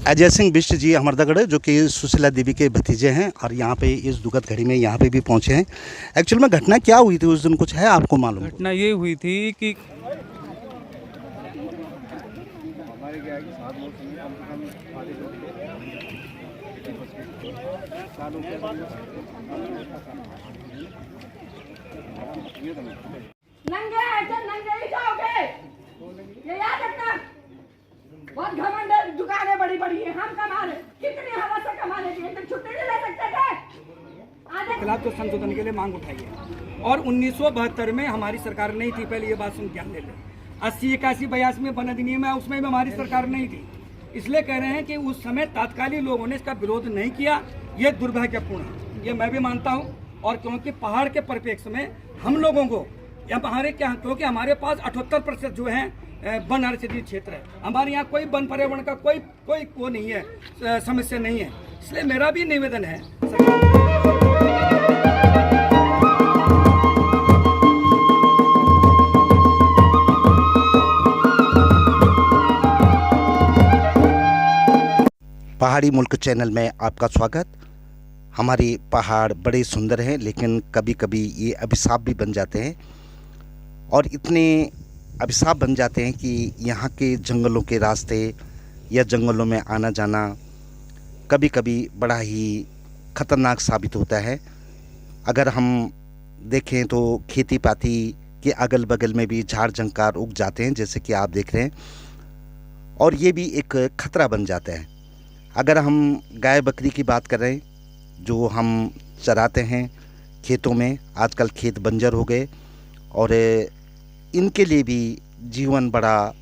अजय सिंह बिष्ट जी अमरदगढ़ जो कि सुशीला देवी के भतीजे हैं और यहाँ पे इस दुखद घड़ी में यहाँ पे भी पहुँचे हैं। एक्चुअल में घटना क्या हुई थी उस दिन, कुछ है आपको मालूम? घटना ये हुई थी कि नंगे ऐसे नंगे ही जाओगे, ये याद रखना। बहुत घमंड है, दुकानें बड़ी बड़ी है, हम कमा रहे, कितनी हवा से कमा लेंगे, एक दिन छुट्टी नहीं ले सकते थे। खिलाफ तो संशोधन के लिए मांग उठाई है और 1972 में हमारी सरकार नहीं थी। पहले ये बात सुन ध्यान ले लें। 80, 81, 82 में वन अधिनियम है, उसमें भी हमारी सरकार नहीं थी। इसलिए कह रहे हैं कि उस समय तात्कालिक लोगों ने इसका विरोध नहीं किया, ये दुर्भाग्यपूर्ण है, ये मैं भी मानता हूँ। और क्योंकि पहाड़ के परिप्रेक्ष्य में हम लोगों को हमारे क्या, क्योंकि हमारे पास 78% जो है वन आरक्षित क्षेत्र है, हमारे यहाँ कोई वन पर्यावरण का कोई वो नहीं है, समस्या नहीं है। इसलिए मेरा भी निवेदन है पहाड़ी मुल्क चैनल में आपका स्वागत। हमारे पहाड़ बड़े सुंदर हैं, लेकिन कभी कभी ये अभिशाप भी बन जाते हैं और इतने अभिशाप बन जाते हैं कि यहाँ के जंगलों के रास्ते या जंगलों में आना जाना कभी कभी बड़ा ही ख़तरनाक साबित होता है। अगर हम देखें तो खेती पाती के अगल बगल में भी झाड़ झंकार उग जाते हैं, जैसे कि आप देख रहे हैं, और ये भी एक खतरा बन जाता है। अगर हम गाय बकरी की बात कर रहे हैं जो हम चराते हैं खेतों में, आजकल खेत बंजर हो गए और इनके लिए भी जीवन बड़ा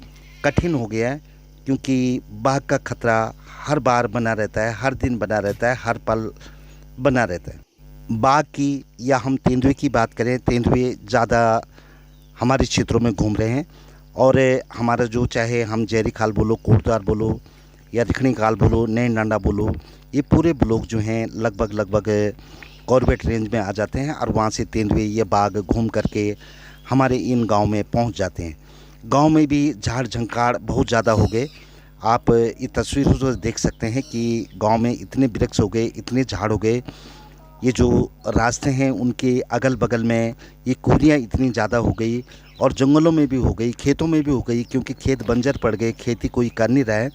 कठिन हो गया है, क्योंकि बाघ का खतरा हर बार बना रहता है, हर दिन बना रहता है, हर पल बना रहता है। बाघ की या हम तेंदुए की बात करें, तेंदुए ज़्यादा हमारे क्षेत्रों में घूम रहे हैं और हमारा जो चाहे हम जहरी खाल बोलो, कोटद्वार बोलो या रिखणी खाल बोलो, नैन डांडा बोलो, ये पूरे ब्लॉक जो हैं लगभग कॉर्बेट रेंज में आ जाते हैं और वहाँ से तेंदुए या बाघ घूम करके हमारे इन गांव में पहुंच जाते हैं। गांव में भी झाड़ झंकार बहुत ज़्यादा हो गए। आप ये तस्वीर से देख सकते हैं कि गांव में इतने वृक्ष हो गए, इतने झाड़ हो गए, ये जो रास्ते हैं उनके अगल बगल में ये कोरियाँ इतनी ज़्यादा हो गई और जंगलों में भी हो गई, खेतों में भी हो गई, क्योंकि खेत बंजर पड़ गए, खेती कोई कर नहीं रहा है,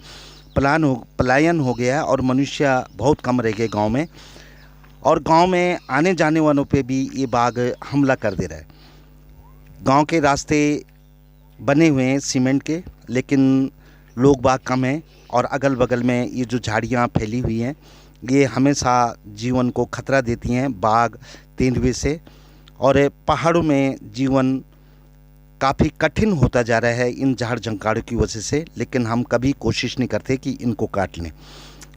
पलायन हो गया और मनुष्य बहुत कम रह गए गांव में। और गांव में आने जाने वालों पे भी ये बाघ हमला कर दे रहा है। गांव के रास्ते बने हुए हैं सीमेंट के, लेकिन लोग बाग कम हैं और अगल बगल में ये जो झाड़ियाँ फैली हुई हैं ये हमेशा जीवन को खतरा देती हैं बाघ तेंदुए से। और पहाड़ों में जीवन काफ़ी कठिन होता जा रहा है इन झाड़ झंकारों की वजह से, लेकिन हम कभी कोशिश नहीं करते कि इनको काट लें।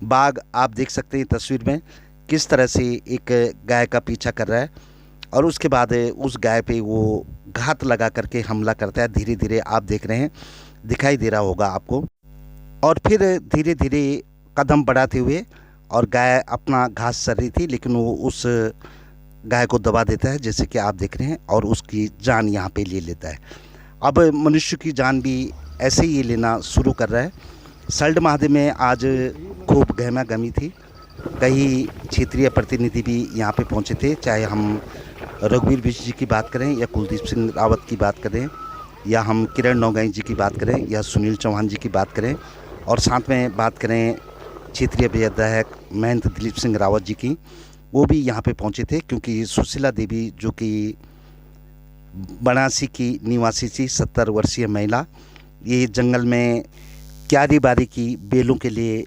बाघ आप देख सकते हैं तस्वीर में किस तरह से एक गाय का पीछा कर रहा है और उसके बाद उस गाय पे वो घात लगा करके हमला करता है। धीरे धीरे आप देख रहे हैं, दिखाई दे रहा होगा आपको, और फिर धीरे धीरे कदम बढ़ाते हुए, और गाय अपना घास चर रही थी लेकिन वो उस गाय को दबा देता है, जैसे कि आप देख रहे हैं, और उसकी जान यहाँ पे ले लेता है। अब मनुष्य की जान भी ऐसे ही लेना शुरू कर रहा है। सल्ट महादेव में आज खूब गहमा गहमी थी। कई क्षेत्रीय प्रतिनिधि भी यहाँ पे पहुँचे थे, चाहे हम रघुवीर बिष्ट जी की बात करें या कुलदीप सिंह रावत की बात करें या हम किरण नौगाई जी की बात करें या सुनील चौहान जी की बात करें, और साथ में बात करें क्षेत्रीय विधायक महंत दिलीप सिंह रावत जी की, वो भी यहाँ पे पहुँचे थे। क्योंकि सुशीला देवी जो कि बनारसी की निवासी थी, 70 वर्षीय महिला, ये जंगल में क्यारी बारी की बेलों के लिए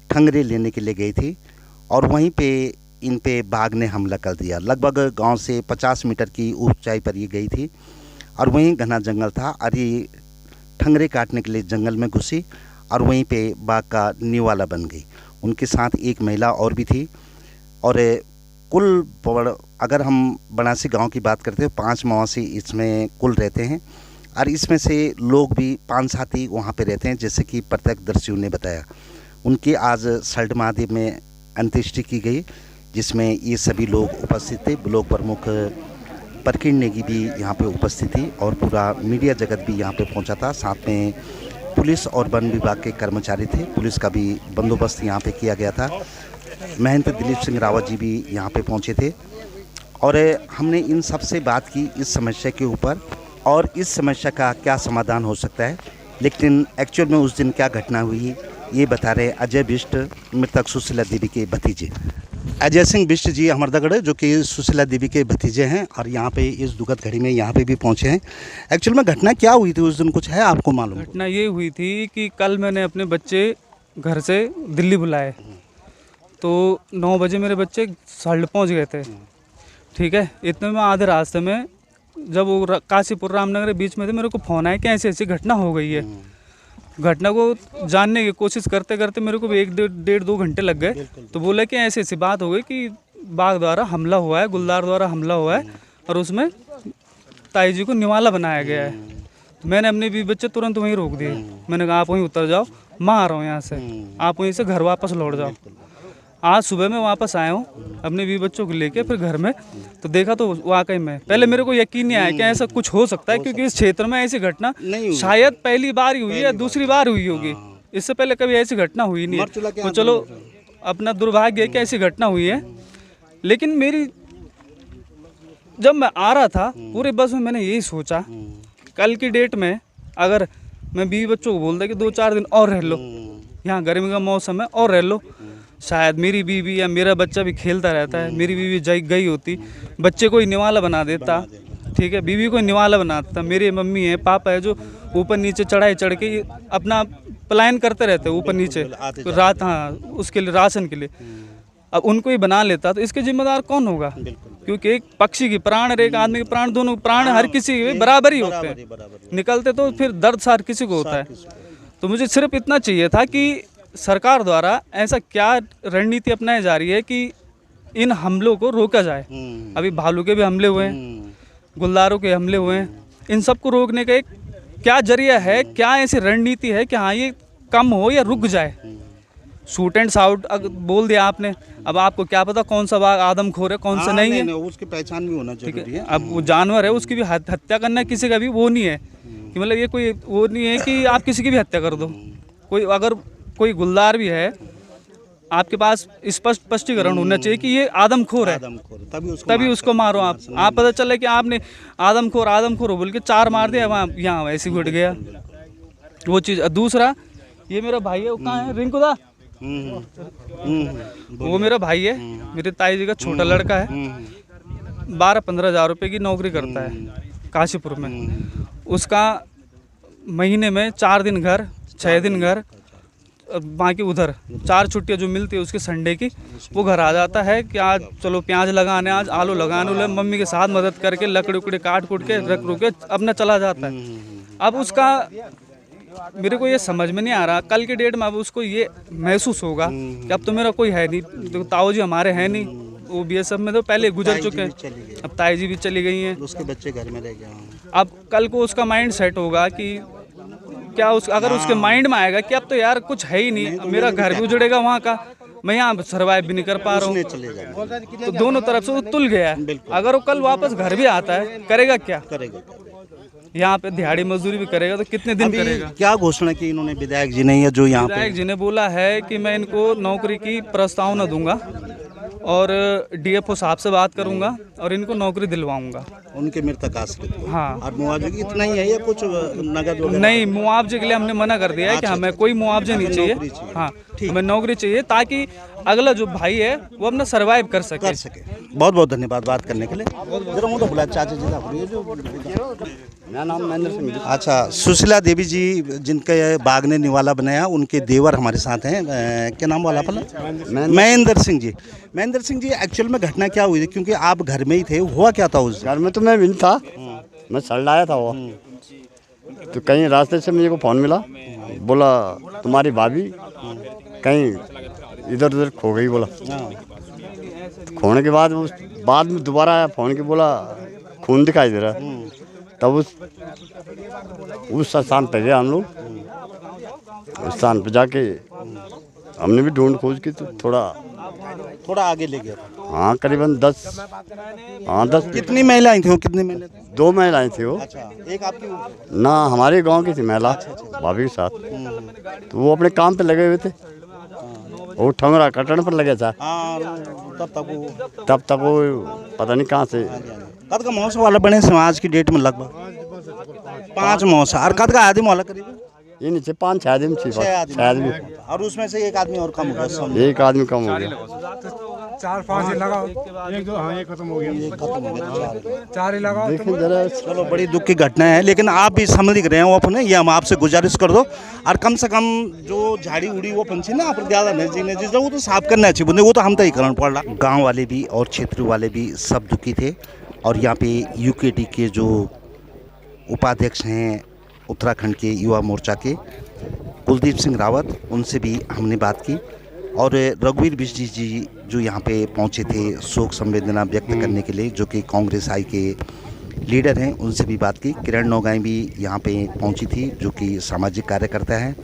ठंगरे लेने के लिए गई थी और वहीं पे इन पे बाघ ने हमला कर दिया। लगभग गांव से 50 मीटर की ऊंचाई पर ये गई थी और वहीं घना जंगल था और ये ठंगरे काटने के लिए जंगल में घुसी और वहीं पे बाघ का निवाला बन गई। उनके साथ एक महिला और भी थी। और कुल अगर हम बनारसी गांव की बात करते हैं, 5 मवासी इसमें कुल रहते हैं और इसमें से लोग भी 5-7 ही वहाँ पे रहते हैं, जैसे कि प्रत्यक्षदर्शियों ने बताया। उनकी आज सल्ट महादेव में अंत्येष्टि की गई, जिसमें ये सभी लोग उपस्थित थे। ब्लॉक प्रमुख प्रकीण नेगी भी यहाँ पे उपस्थित थी और पूरा मीडिया जगत भी यहाँ पे पहुँचा था। साथ में पुलिस और वन विभाग के कर्मचारी थे। पुलिस का भी बंदोबस्त यहाँ पे किया गया था। महंत दिलीप सिंह रावत जी भी यहाँ पे पहुँचे थे और हमने इन सब से बात की इस समस्या के ऊपर और इस समस्या का क्या समाधान हो सकता है। लेकिन एक्चुअल में उस दिन क्या घटना हुई ये बता रहे अजय बिष्ट, मृतक सुशीला देवी के भतीजे। अजय सिंह बिष्ट जी अमरदगढ़ जो कि सुशीला देवी के भतीजे हैं और यहाँ पे इस दुखद घड़ी में यहाँ पे भी पहुँचे हैं। एक्चुअल में घटना क्या हुई थी उस दिन, कुछ है आपको मालूम? घटना ये हुई थी कि कल मैंने अपने बच्चे घर से दिल्ली बुलाए तो 9 बजे मेरे बच्चे सल्ट पहुँच गए थे। ठीक है, इतने में आधे रास्ते में जब वो काशीपुर रामनगर के बीच में थे मेरे को फ़ोन आया कि ऐसी ऐसी घटना हो गई है। घटना को जानने की कोशिश करते करते मेरे को भी 1-1.5-2 घंटे लग गए। तो बोला कि ऐसी ऐसी बात हो गई कि बाघ द्वारा हमला हुआ है, गुलदार द्वारा हमला हुआ है और उसमें ताई जी को निवाला बनाया गया है। तो मैंने अपने भी बच्चे तुरंत वहीं रोक दिए। मैंने कहा आप वहीं उतर जाओ, मैं आ रहा हूँ यहाँ से, आप वहीं से घर वापस लौट जाओ। आज सुबह मैं वापस आया हूँ अपने भी बच्चों को लेके, फिर घर में तो देखा तो वाकई में पहले मेरे को यकीन नहीं आया कि ऐसा कुछ हो सकता है, क्योंकि इस क्षेत्र में ऐसी घटना शायद पहली बार ही हुई है, दूसरी बार हुई होगी। इससे पहले कभी ऐसी घटना हुई नहीं है। तो चलो अपना दुर्भाग्य है कि ऐसी घटना हुई है। लेकिन मेरी जब मैं आ रहा था पूरे बस में मैंने यही सोचा कल की डेट में अगर मैं बीवी बच्चों को बोलता कि 2-4 दिन और रह लो, यहाँ गर्मी का मौसम है और रह लो, शायद मेरी बीवी या मेरा बच्चा भी खेलता रहता है, मेरी बीवी गई होती, बच्चे को ही निवाला बना देता। ठीक है, बीवी को निवाला बना देता। मेरे मम्मी है, पापा है जो ऊपर नीचे चढ़ाई चढ़ के अपना प्लान करते रहते हैं ऊपर नीचे रात, हाँ उसके लिए राशन के लिए, अब उनको ही बना लेता तो इसके जिम्मेदार कौन होगा? क्योंकि एक पक्षी की प्राण और एक आदमी के प्राण, दोनों प्राण हर किसी के बराबर ही होते हैं, निकलते तो फिर दर्द सार किसी को होता है। तो मुझे सिर्फ इतना चाहिए था कि सरकार द्वारा ऐसा क्या रणनीति अपनाई जा रही है कि इन हमलों को रोका जाए। अभी भालू के भी हमले हुए हैं, गुलदारों के हमले हुए हैं, इन सब को रोकने का एक क्या जरिया है, क्या ऐसी रणनीति है कि हाँ ये कम हो या रुक जाए? शूट एंड शाउट बोल दिया आपने, अब आपको क्या पता कौन सा बाघ आदमखोर है कौन सा नहीं है, उसकी पहचान भी होना जरूरी है। अब वो जानवर है, उसकी भी हत्या करना किसी का भी वो नहीं है कि मतलब ये कोई वो नहीं है कि आप किसी की भी हत्या कर दो। कोई अगर कोई गुलदार भी है आपके पास स्पष्ट स्पष्टीकरण होना चाहिए कि ये आदमखोर है, तभी उसको मारो। आप पता चले कि आपने आदमखोर बोल के 4 मार दिया, वहाँ यहाँ वैसे घुट गया वो चीज़। दूसरा ये मेरा भाई है, वो कहाँ है? रिंकुदा, वो मेरा भाई है, मेरे ताई जी का छोटा लड़का है, 12-15 हज़ार रुपये की नौकरी करता है काशीपुर में। उसका महीने में 4 दिन घर, 6 दिन घर, बाकी उधर 4 छुट्टियां जो मिलती है उसके संडे की, वो घर आ जाता है कि आज चलो प्याज लगाने, आज आलू लगाने, मम्मी के साथ मदद करके लकड़ी उकड़ी काट कूट के रख रुक के अपना चला जाता है। अब उसका मेरे को ये समझ में नहीं आ रहा कल की डेट में अब उसको ये महसूस होगा कि अब तो मेरा कोई है नहीं, तो ताऊ जी हमारे हैं नहीं, वो BSF में तो पहले गुजर चुके हैं, अब ताई जी भी चली गई हैं, उसके बच्चे घर में रह गए। अब कल को उसका माइंड सेट होगा कि क्या अगर उसके माइंड में आएगा कि अब तो यार कुछ है ही नहीं, मेरा घर भी उजड़ेगा वहाँ का, मैं यहाँ सर्वाइव भी नहीं कर पा रहा हूँ, तो दोनों तरफ से वो तुल गया है। अगर वो कल वापस घर भी आता है करेगा क्या? यहाँ पे दिहाड़ी मजदूरी भी करेगा तो कितने दिन करेगा? क्या घोषणा की इन्होंने विधायक जी ने, या जो यहाँ विधायक जी ने बोला है कि मैं इनको नौकरी की प्रस्तावना दूंगा और DFO साहब से बात करूंगा और इनको नौकरी दिलवाऊंगा। उनके मृतक आश्रित को। हाँ, और मुआवजे की इतना ही है या कुछ नगद वगैरह? नहीं, मुआवजे के लिए हमने मना कर दिया है कि हमें कोई मुआवजा नहीं चाहिए। हाँ, हमें नौकरी चाहिए ताकि अगला जो भाई है वो अपना सर्वाइव कर सके। बहुत बहुत धन्यवाद बात करने के लिए। जरा मुझे बुला चाचा जी का। मेरा नाम महेंद्र सिंह। अच्छा, सुशीला देवी जी जिनके बाघ ने निवाला बनाया, उनके देवर हमारे साथ हैं। क्या नाम वाला फला? महेंद्र सिंह जी। महेंद्र सिंह जी, एक्चुअल में घटना क्या हुई थी, क्योंकि आप घर में ही थे, हुआ क्या था उस घर में? तो मैं भी नहीं था, मैं सड़ आया था वो, तो कहीं रास्ते से मुझे को फ़ोन मिला, बोला तुम्हारी भाभी कहीं इधर उधर खो गई, बोला। खोने के बाद में दोबारा आया फ़ोन के, बोला खून दिखाई दे रहा है। तब उस स्थान पर गए हम लोग, उस स्थान पर जाके हमने भी ढूंढ खोज की तो थोड़ा आगे ले गया था। हाँ करीबन 10 कितनी महिलाएं थी वो, कितनी महिला थी? 2 महिलाएं थी वो। अच्छा, एक आपकी ना हमारे गांव की थी महिला, भाभी के साथ। तो वो अपने काम पे लगे हुए थे, वो ठंगरा कटन पर लगे था। हाँ, तब तक वो पता नहीं कहाँ से। कद का मौसम वाला बने से आज की डेट में लगभग 5 मौसम और कद का आदमी वाला करीब ये नीचे 5-6 आदमी थी, 6 आदमी। और उसमें से एक आदमी और कम हो गया, एक आदमी कम हो गया। 4-5 ही लगाओ, एक दो, हाँ ये खत्म हो गया, 4 ही लगाओ। देखिए जरा, चलो बड़ी दुख की घटना है, लेकिन आप भी समझ रहे हो अपने, ये हम आपसे गुजारिश कर दो और कम से कम जो झाड़ी उड़ी वो पंछी ना आप ज़्यादा नजदीक वो तो साफ करना अच्छी बंदे, वो तो हम तो ही करना पड़ रहा। गाँव वाले भी और क्षेत्र वाले भी सब दुखी थे और यहाँ पे यूकेडी के जो उपाध्यक्ष हैं उत्तराखंड के युवा मोर्चा के कुलदीप सिंह रावत, उनसे भी हमने बात की और रघुवीर बिष्ट जी जो यहाँ पे पहुँचे थे शोक संवेदना व्यक्त करने के लिए, जो कि कांग्रेस आई के लीडर हैं, उनसे भी बात की। किरण नौगाई भी यहाँ पे पहुँची थी जो कि सामाजिक कार्यकर्ता हैं,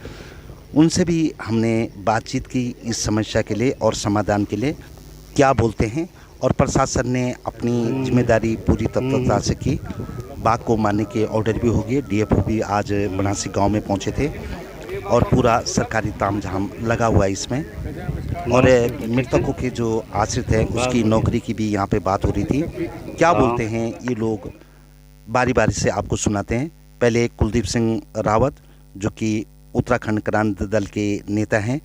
उनसे भी हमने बातचीत की इस समस्या के लिए और समाधान के लिए क्या बोलते हैं। और प्रशासन ने अपनी जिम्मेदारी पूरी तत्परता से की, बाघ को मारने के ऑर्डर भी हो गए। डीएफओ भी आज बनासी गांव में पहुंचे थे और पूरा सरकारी तामझाम लगा हुआ है इसमें। और मृतकों के जो आश्रित हैं उसकी नौकरी की भी यहाँ पे बात हो रही थी। क्या बोलते हैं ये लोग, बारी बारी से आपको सुनाते हैं। पहले कुलदीप सिंह रावत जो कि उत्तराखंड क्रांति दल के नेता हैं,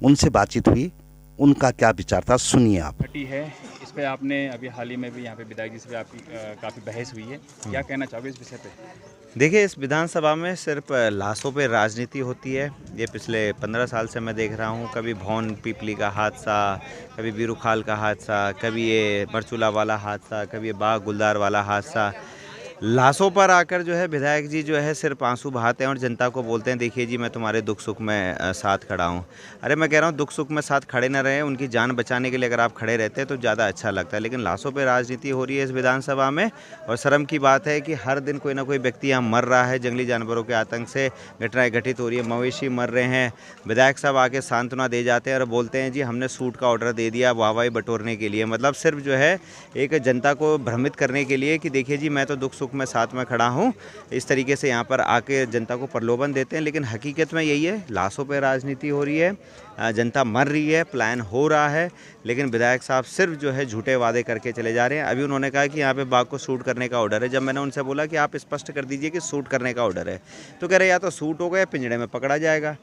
उनसे बातचीत हुई, उनका क्या विचार था, सुनिए आप। है इस पे आपने अभी हाल ही में भी यहाँ पे विधायक जी से आपकी काफ़ी बहस हुई है, क्या कहना चाहोगे इस विषय पे? देखिए, इस विधानसभा में सिर्फ लाशों पे राजनीति होती है। ये पिछले 15 साल से मैं देख रहा हूँ, कभी भौन पीपली का हादसा, कभी बीरूखाल का हादसा, कभी ये मरचूला वाला हादसा, कभी ये बाग गुलदार वाला हादसा। लाशों पर आकर जो है विधायक जी जो है सिर्फ आंसू बहाते हैं और जनता को बोलते हैं देखिए जी मैं तुम्हारे दुख सुख में साथ खड़ा हूँ। अरे मैं कह रहा हूँ दुख सुख में साथ खड़े न रहे, उनकी जान बचाने के लिए अगर आप खड़े रहते हैं तो ज़्यादा अच्छा लगता है। लेकिन लाशों पे राजनीति हो रही है इस विधानसभा में और शर्म की बात है कि हर दिन कोई ना कोई व्यक्ति यहाँ मर रहा है। जंगली जानवरों के आतंक से घटनाएँ घटित हो रही है, मवेशी मर रहे हैं। विधायक साहब आके सांत्वना दे जाते हैं और बोलते हैं जी हमने सूट का ऑर्डर दे दिया वाहवाही बटोरने के लिए, मतलब सिर्फ जो है एक जनता को भ्रमित करने के लिए कि देखिए जी मैं तो दुख सुख में साथ में खड़ा हूँ। इस तरीके से यहाँ पर आके जनता को प्रलोभन देते हैं, लेकिन हकीकत में यही है, लाशों पर राजनीति हो रही है, जनता मर रही है, प्लान हो रहा है, लेकिन विधायक साहब सिर्फ जो है झूठे वादे करके चले जा रहे हैं। अभी उन्होंने कहा कि यहाँ पे बाघ को शूट करने का ऑर्डर है। जब मैंने उनसे बोला कि आप स्पष्ट कर दीजिए कि शूट करने का ऑर्डर है, तो कह रहे या तो शूट होगा या पिंजड़े में पकड़ा जाएगा।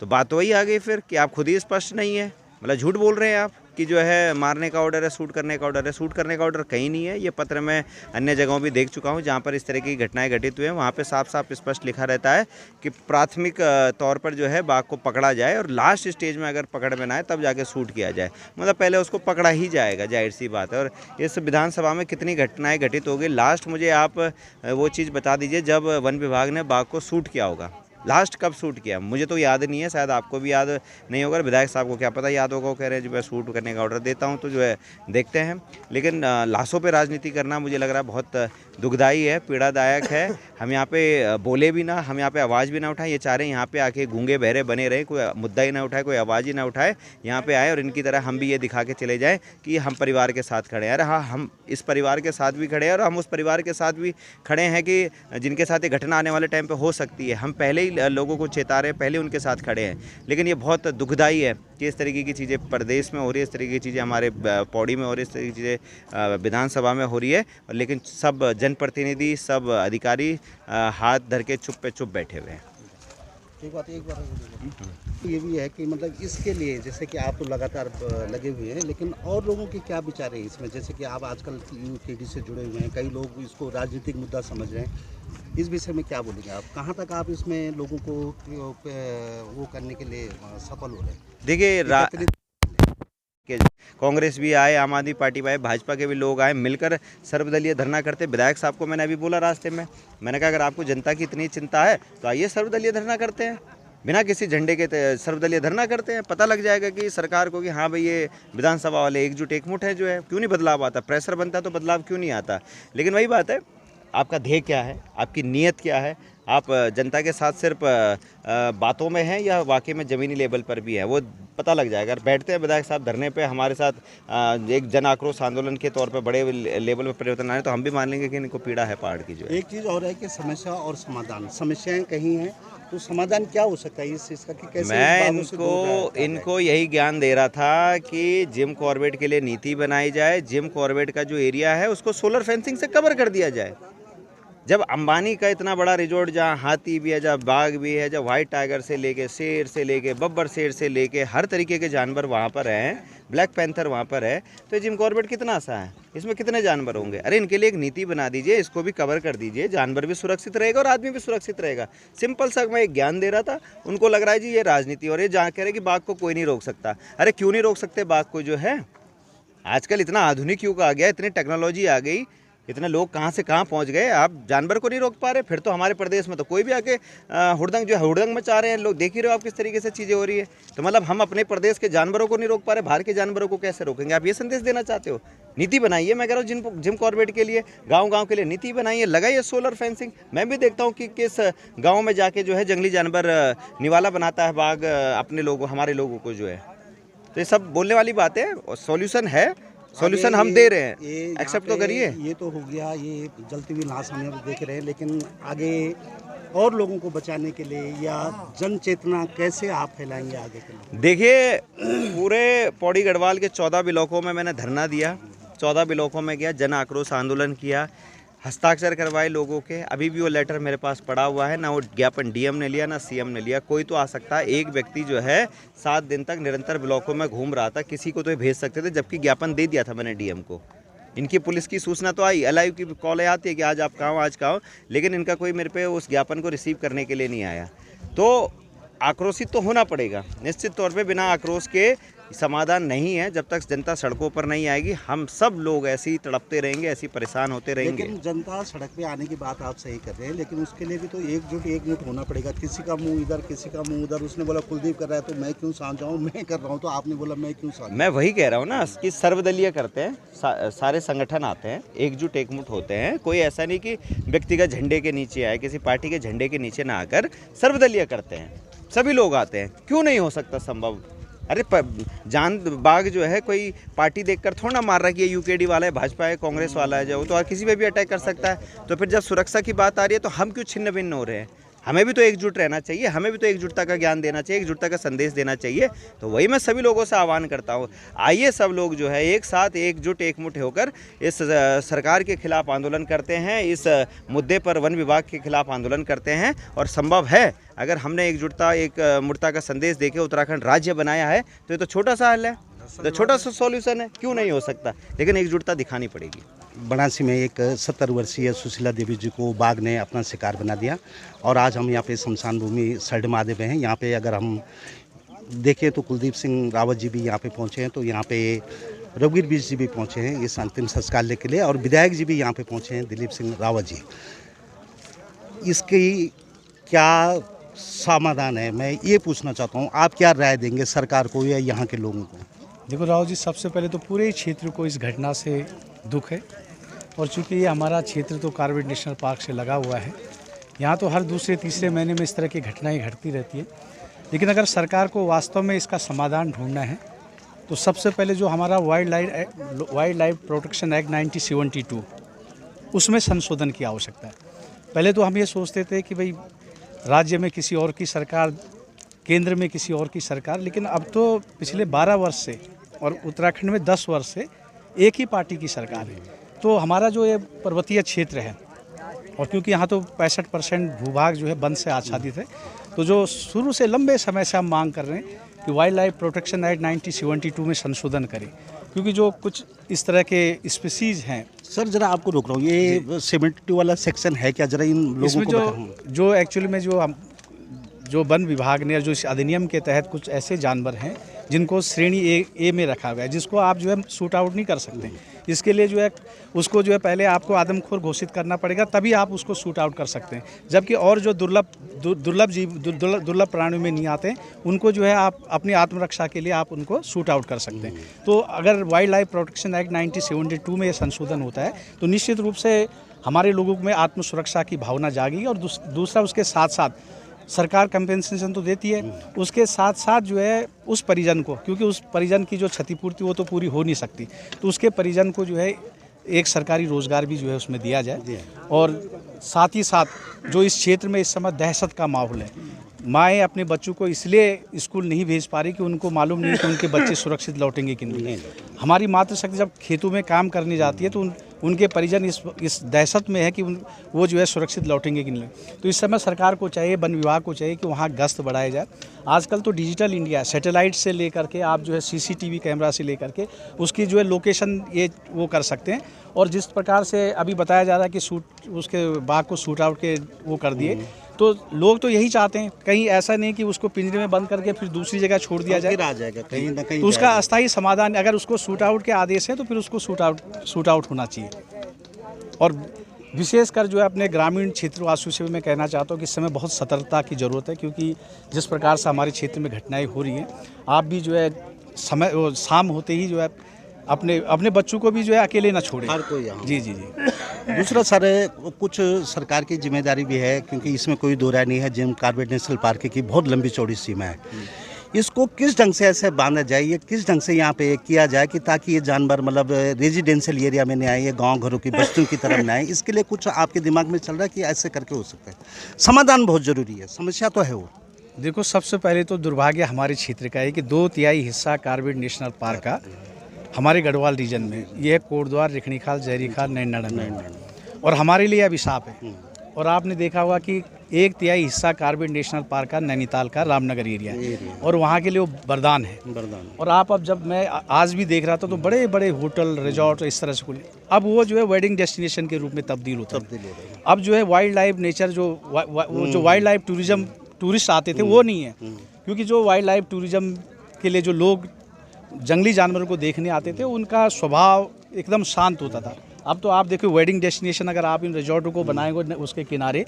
तो बात वही आ गई फिर कि आप खुद ही स्पष्ट नहीं है, मतलब झूठ बोल रहे हैं आप कि जो है मारने का ऑर्डर है, शूट करने का ऑर्डर है। शूट करने का ऑर्डर कहीं नहीं है। ये पत्र मैं अन्य जगहों भी देख चुका हूँ जहाँ पर इस तरह की घटनाएं घटित हुए हैं, वहाँ पे साफ साफ स्पष्ट लिखा रहता है कि प्राथमिक तौर पर जो है बाघ को पकड़ा जाए और लास्ट स्टेज में अगर पकड़ में ना आए तब जाके शूट किया जाए, मतलब पहले उसको पकड़ा ही जाएगा, जाहिर सी बात है। और इस विधानसभा में कितनी घटनाएँ घटित हो गई, लास्ट मुझे आप वो चीज़ बता दीजिए जब वन विभाग ने बाघ को शूट किया होगा, लास्ट कब शूट किया? मुझे तो याद नहीं है, शायद आपको भी याद नहीं होगा, विधायक साहब को क्या पता याद होगा। वो कह रहे हैं जो मैं शूट करने का ऑर्डर देता हूं तो जो है देखते हैं। लेकिन लाशों पे राजनीति करना मुझे लग रहा है बहुत दुखदाई है, पीड़ादायक है। हम यहाँ पे बोले भी ना, हम यहाँ पे आवाज़ भी ना उठाएं, ये चाह रहे हैं यहाँ पे आके गूंगे बहरे बने रहे, कोई मुद्दा ही ना उठाए, कोई आवाज़ ही ना उठाए, यहाँ पे आए और इनकी तरह हम भी ये दिखा के चले जाएँ कि हम परिवार के साथ खड़े हैं। अरे हाँ, हम इस परिवार के साथ भी खड़े हैं और हम उस परिवार के साथ भी खड़े हैं कि जिनके साथ ये घटना आने वाले टाइम पर हो सकती है। हम पहले ही लोगों को चेता रहे हैं, पहले उनके साथ खड़े हैं। लेकिन ये बहुत दुखदाई है कि इस तरीके की चीज़ें प्रदेश में हो रही है, इस तरीके की चीज़ें हमारे पौड़ी में हो रही है, इस तरीके की चीज़ें विधानसभा में हो रही है। लेकिन सब जनप्रतिनिधि, सब अधिकारी हाथ धर के चुप पे चुप बैठे हुए हैं। एक बात ये भी है कि मतलब इसके लिए जैसे कि आप तो लगातार लगे हुए हैं, लेकिन और लोगों के क्या विचार है इसमें? जैसे कि आप आजकल यूकेडी से जुड़े हुए हैं, कई लोग इसको राजनीतिक मुद्दा समझ रहे हैं, इस विषय में क्या बोलेंगे आप? कहाँ तक आप इसमें लोगों को वो करने के लिए सफल हो रहे हैं? देखिए, कांग्रेस भी आए, आम आदमी पार्टी भी आए, भाजपा के भी लोग आए, मिलकर सर्वदलीय धरना करते। विधायक साहब को मैंने अभी बोला रास्ते में, मैंने कहा अगर आपको जनता की इतनी चिंता है तो आइए सर्वदलीय धरना करते हैं, बिना किसी झंडे के सर्वदलीय धरना करते हैं। पता लग जाएगा कि सरकार को कि हाँ भाई ये विधानसभा वाले एकजुट एकमुठ है, जो है क्यों नहीं बदलाव आता, प्रेशर बनता तो बदलाव क्यों नहीं आता। लेकिन वही बात है, आपका ध्येय क्या है, आपकी नीयत क्या है, आप जनता के साथ सिर्फ बातों में हैं या वाकई में ज़मीनी लेवल पर भी है, वो पता लग जाएगा। अगर बैठते हैं विधायक साहब धरने पे हमारे साथ एक जन आक्रोश आंदोलन के तौर पे बड़े लेवल पे परिवर्तन आए तो हम भी मान लेंगे कि इनको पीड़ा है पहाड़ की जो है। एक चीज़ और है कि समस्या और समाधान, समस्याएं कहीं हैं तो समाधान क्या हो सकता है इस चीज़ का कि कैसे मैं इस बातों से दूर रहा जाता है? इनको यही ज्ञान दे रहा था कि जिम कॉर्बेट के लिए नीति बनाई जाए, जिम कॉर्बेट का जो एरिया है उसको सोलर फेंसिंग से कवर कर दिया जाए। जब अंबानी का इतना बड़ा रिजॉर्ट जहाँ हाथी भी है, जहाँ बाघ भी है, जहाँ व्हाइट टाइगर से लेके शेर से लेके बब्बर शेर से लेके हर तरीके के जानवर वहाँ पर हैं, ब्लैक पैंथर वहाँ पर है, तो जिम कॉर्बेट कितना सा है, इसमें कितने जानवर होंगे? अरे इनके लिए एक नीति बना दीजिए, इसको भी कवर कर दीजिए, जानवर भी सुरक्षित रहेगा और आदमी भी सुरक्षित रहेगा। सिंपल सा मैं एक ज्ञान दे रहा था, उनको लग रहा है जी ये राजनीति, और ये कह रहे कि बाघ को कोई नहीं रोक सकता। अरे क्यों नहीं रोक सकते बाघ को? जो है आजकल इतना आधुनिक युग आ गया, इतनी टेक्नोलॉजी आ गई, इतने लोग कहाँ से कहाँ पहुँच गए, आप जानवर को नहीं रोक पा रहे, फिर तो हमारे प्रदेश में तो कोई भी आके हुड़दंग जो है हुड़दंग मचा रहे हैं लोग। देख ही रहे हो आप किस तरीके से चीज़ें हो रही है। तो मतलब हम अपने प्रदेश के जानवरों को नहीं रोक पा रहे, बाहर के जानवरों को कैसे रोकेंगे? आप ये संदेश देना चाहते हो? नीति बनाइए, मैं कह रहा हूँ जिम कॉर्बेट के लिए, गाँव के लिए नीति बनाइए, लगाइए सोलर फेंसिंग। मैं भी देखता हूँ कि किस गाँव में जाके जो है जंगली जानवर निवाला बनाता है बाघ अपने लोगों, हमारे लोगों को जो है। तो ये सब बोलने वाली बात है और सॉल्यूशन है, सॉल्यूशन हम दे रहे हैं, एक्सेप्ट तो करिए। ये तो हो गया, ये जलती हुई लाश हम देख रहे हैं, लेकिन आगे और लोगों को बचाने के लिए या जन चेतना कैसे आप फैलाएंगे आगे के लिए? देखिए, पूरे पौड़ी गढ़वाल के 14 ब्लॉकों में मैंने धरना दिया, 14 ब्लॉकों में गया, जन आक्रोश आंदोलन किया, हस्ताक्षर करवाए लोगों के। अभी भी वो लेटर मेरे पास पड़ा हुआ है, ना वो ज्ञापन डीएम ने लिया ना सीएम ने लिया। कोई तो आ सकता है, एक व्यक्ति जो है 7 दिन तक निरंतर ब्लॉकों में घूम रहा था, किसी को तो ये भेज सकते थे, जबकि ज्ञापन दे दिया था मैंने डीएम को। इनकी पुलिस की सूचना तो आई, एलआईयू की कॉल आती है कि आज आप कहाँ, आज कहाँ, लेकिन इनका कोई मेरे पे उस ज्ञापन को रिसीव करने के लिए नहीं आया। तो आक्रोशित तो होना पड़ेगा निश्चित तौर पे, बिना आक्रोश के समाधान नहीं है। जब तक जनता सड़कों पर नहीं आएगी, हम सब लोग ऐसे ही तड़पते रहेंगे, ऐसे ही परेशान होते रहेंगे। लेकिन जनता सड़क पे आने की बात आप सही कर रहे हैं, लेकिन उसके लिए भी तो एकजुट होना पड़ेगा। किसी का मुंह इधर, किसी का मुंह उधर। उसने बोला कुलदीप कर रहा है तो मैं क्यों साथ जाऊँ, मैं कर रहा हूँ तो आपने बोला मैं क्यों साथ। मैं वही कह रहा हूँ ना कि सर्वदलीय करते हैं, सारे संगठन आते हैं, एकजुट एकमुट होते हैं। कोई ऐसा नहीं कि व्यक्तिगत झंडे के नीचे आए, किसी पार्टी के झंडे के नीचे ना आकर सर्वदलीय करते हैं, सभी लोग आते हैं। क्यों नहीं हो सकता संभव? अरे जान बाघ जो है कोई पार्टी देखकर थोड़ा ना मार रहा है कि ये यूकेडी वाला है, भाजपा है, कांग्रेस वाला है, जो तो किसी पे भी अटैक कर सकता है। तो फिर जब सुरक्षा की बात आ रही है तो हम क्यों छिन्न भिन्न हो रहे हैं? हमें भी तो एकजुट रहना चाहिए, हमें भी तो एकजुटता का ज्ञान देना चाहिए, एकजुटता का संदेश देना चाहिए। तो वही मैं सभी लोगों से आह्वान करता हूँ, आइए सब लोग जो है एक साथ एकजुट एकमुठ होकर इस सरकार के खिलाफ आंदोलन करते हैं, इस मुद्दे पर वन विभाग के खिलाफ आंदोलन करते हैं। और संभव है, अगर हमने एकजुटता एकमुठता का संदेश देके उत्तराखंड राज्य बनाया है तो ये तो छोटा सा हल है, तो छोटा सा सॉल्यूशन है, क्यों नहीं हो सकता? लेकिन एकजुटता दिखानी पड़ेगी। बनारसी में एक 70 वर्षीय सुशीला देवी जी को बाघ ने अपना शिकार बना दिया, और आज हम यहाँ पे शमशान भूमि सरड महादेव हैं। यहाँ पे अगर हम देखें तो कुलदीप सिंह रावत जी भी यहाँ पे पहुँचे हैं, तो यहाँ पे रघुवीर बिष्ट जी भी पहुँचे हैं इस अंतिम संस्कार के लिए, और विधायक जी भी यहाँ पे पहुँचे हैं, दिलीप सिंह रावत जी। इसकी क्या समाधान है, मैं ये पूछना चाहता हूँ, आप क्या राय देंगे सरकार को या यहाँ के लोगों को? देखो राव जी, सबसे पहले तो पूरे क्षेत्र को इस घटना से दुख है, और चूंकि ये हमारा क्षेत्र तो कॉर्बेट नेशनल पार्क से लगा हुआ है, यहाँ तो हर दूसरे तीसरे महीने में इस तरह की घटनाएं घटती रहती है। लेकिन अगर सरकार को वास्तव में इसका समाधान ढूंढना है तो सबसे पहले जो हमारा वाइल्ड लाइफ प्रोटेक्शन एक्ट 1972 उसमें संशोधन की आवश्यकता है। पहले तो हम ये सोचते थे कि भाई राज्य में किसी और की सरकार, केंद्र में किसी और की सरकार, लेकिन अब तो पिछले 12 वर्ष से और उत्तराखंड में 10 वर्ष से एक ही पार्टी की सरकार है। तो हमारा जो ये पर्वतीय क्षेत्र है, और क्योंकि यहाँ तो 65% भूभाग जो है वन से आच्छादित है, तो जो शुरू से लंबे समय से हम मांग कर रहे हैं कि वाइल्ड लाइफ प्रोटेक्शन एक्ट 1972 में संशोधन करें, क्योंकि जो कुछ इस तरह के स्पीसीज हैं। सर जरा आपको रोक रहा हूँ, ये 72 वाला सेक्शन है क्या, जरा इन लोगों इसमें को जो एक्चुअली में जो वन विभाग ने जो इस अधिनियम के तहत कुछ ऐसे जानवर हैं जिनको श्रेणी ए में रखा गया है, जिसको आप जो है शूट आउट नहीं कर सकते। इसके लिए जो है उसको जो है पहले आपको आदमखोर घोषित करना पड़ेगा, तभी आप उसको शूट आउट कर सकते हैं। जबकि और जो दुर्लभ प्राणियों में नहीं आते, उनको जो है आप अपनी आत्मरक्षा के लिए आप उनको शूट आउट कर सकते हैं। तो अगर वाइल्ड लाइफ प्रोटेक्शन एक्ट 1972 में ये संशोधन होता है तो निश्चित रूप से हमारे लोगों में आत्मसुरक्षा की भावना जागी। और दूसरा उसके साथ साथ सरकार कंपेंसेशन तो देती है, उसके साथ साथ जो है उस परिजन को, क्योंकि उस परिजन की जो क्षतिपूर्ति वो तो पूरी हो नहीं सकती, तो उसके परिजन को जो है एक सरकारी रोज़गार भी जो है उसमें दिया जाए। और साथ ही साथ जो इस क्षेत्र में इस समय दहशत का माहौल है, माएँ अपने बच्चों को इसलिए स्कूल नहीं भेज पा रही कि उनको मालूम नहीं कि उनके बच्चे सुरक्षित लौटेंगे कि नहीं। हमारी मातृशक्ति जब खेतों में काम करने जाती है तो उनके परिजन इस दहशत में है कि वो जो है सुरक्षित लौटेंगे कि नहीं। तो इस समय सरकार को चाहिए, वन विभाग को चाहिए कि वहाँ गश्त बढ़ाया जाए। आजकल तो डिजिटल इंडिया, सैटेलाइट से लेकर के आप जो है CCTV कैमरा से लेकर के उसकी जो है लोकेशन ये वो कर सकते हैं। और जिस प्रकार से अभी बताया जा रहा है कि उसके बाघ को शूट आउट के वो कर दिए, तो लोग तो यही चाहते हैं, कहीं ऐसा नहीं कि उसको पिंजरे में बंद करके फिर दूसरी जगह छोड़ दिया जाए, आ जाएगा कहीं ना कहीं, तो उसका अस्थायी समाधान, अगर उसको शूट आउट के आदेश है तो फिर उसको शूट आउट होना चाहिए। और विशेषकर जो है अपने ग्रामीण क्षेत्रवासियों से मैं कहना चाहता हूँ कि इस समय बहुत सतर्कता की ज़रूरत है, क्योंकि जिस प्रकार से हमारे क्षेत्र में घटनाएं हो रही हैं, आप भी जो है शाम होते ही जो है अपने बच्चों को भी जो है अकेले ना छोड़े। हर कोई जी जी जी। दूसरा सर, कुछ सरकार की जिम्मेदारी भी है, क्योंकि इसमें कोई दो राय नहीं है, जिम कॉर्बेट नेशनल पार्क की बहुत लंबी चौड़ी सीमा है। इसको किस ढंग से ऐसे बांधा जाए, ये किस ढंग से यहाँ पे किया जाए कि ताकि ये जानवर मतलब रेजिडेंशियल एरिया में नहीं आए, ये गांव घरों की बस्तियों की तरफ न आए, इसके लिए कुछ आपके दिमाग में चल रहा है कि ऐसे करके हो सकता है? समाधान बहुत ज़रूरी है, समस्या तो है वो। देखो, सबसे पहले तो दुर्भाग्य हमारे क्षेत्र का है कि 2/3 हिस्सा कॉर्बेट नेशनल पार्क का हमारे गढ़वाल रीजन में, ये है कोटद्वार, रिखणीखाल, जयरीखाल, नैननाडा में, और हमारे लिए अभिशाप है। और आपने देखा होगा कि 1/3 हिस्सा कॉर्बेट नेशनल पार्क का नैनीताल का रामनगर एरिया है, और वहाँ के लिए वो वरदान है। और आप अब जब मैं आज भी देख रहा था तो बड़े बड़े होटल, रिजॉर्ट इस तरह से खुले, अब वो जो है वेडिंग डेस्टिनेशन के रूप में तब्दील होता है। अब जो है वाइल्ड लाइफ नेचर जो वाइल्ड लाइफ टूरिज्म टूरिस्ट आते थे वो नहीं है, क्योंकि जो वाइल्ड लाइफ टूरिज्म के लिए जो लोग जंगली जानवरों को देखने आते थे उनका स्वभाव एकदम शांत होता था। अब तो आप देखो वेडिंग डेस्टिनेशन अगर आप इन रिजॉर्टों को बनाएंगे उसके किनारे,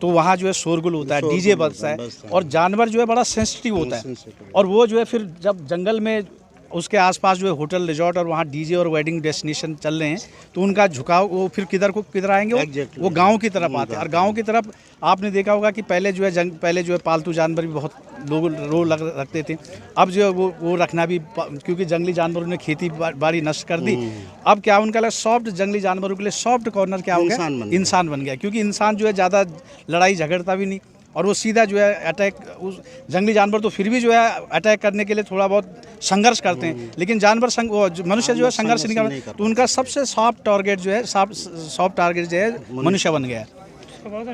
तो वहाँ जो है शोरगुल होता है, डीजे बजता है, और जानवर जो है बड़ा सेंसिटिव होता है। और वो जो है फिर जब जंगल में उसके आसपास जो है होटल, रिजॉर्ट और वहाँ डीजे और वेडिंग डेस्टिनेशन चल रहे हैं, तो उनका झुकाव वो फिर किधर आएंगे, वो गाँव की तरफ आते हैं। और गाँव की तरफ आपने देखा होगा कि पहले जो है पालतू जानवर भी बहुत लोग रखते थे। अब जो है वो रखना भी, क्योंकि जंगली जानवरों ने खेती बाड़ी नष्ट कर दी। अब क्या उनका लिए सॉफ्ट, जंगली जानवरों के लिए सॉफ्ट कॉर्नर क्या हो गया, इंसान बन गया। क्योंकि इंसान जो है ज़्यादा लड़ाई झगड़ता भी नहीं, और वो सीधा जो है अटैक, उस जंगली जानवर तो फिर भी जो है अटैक करने के लिए थोड़ा बहुत संघर्ष करते हैं, लेकिन मनुष्य जो है संघर्ष नहीं करता। तो उनका सबसे सॉफ्ट टारगेट जो है मनुष्य बन गया है।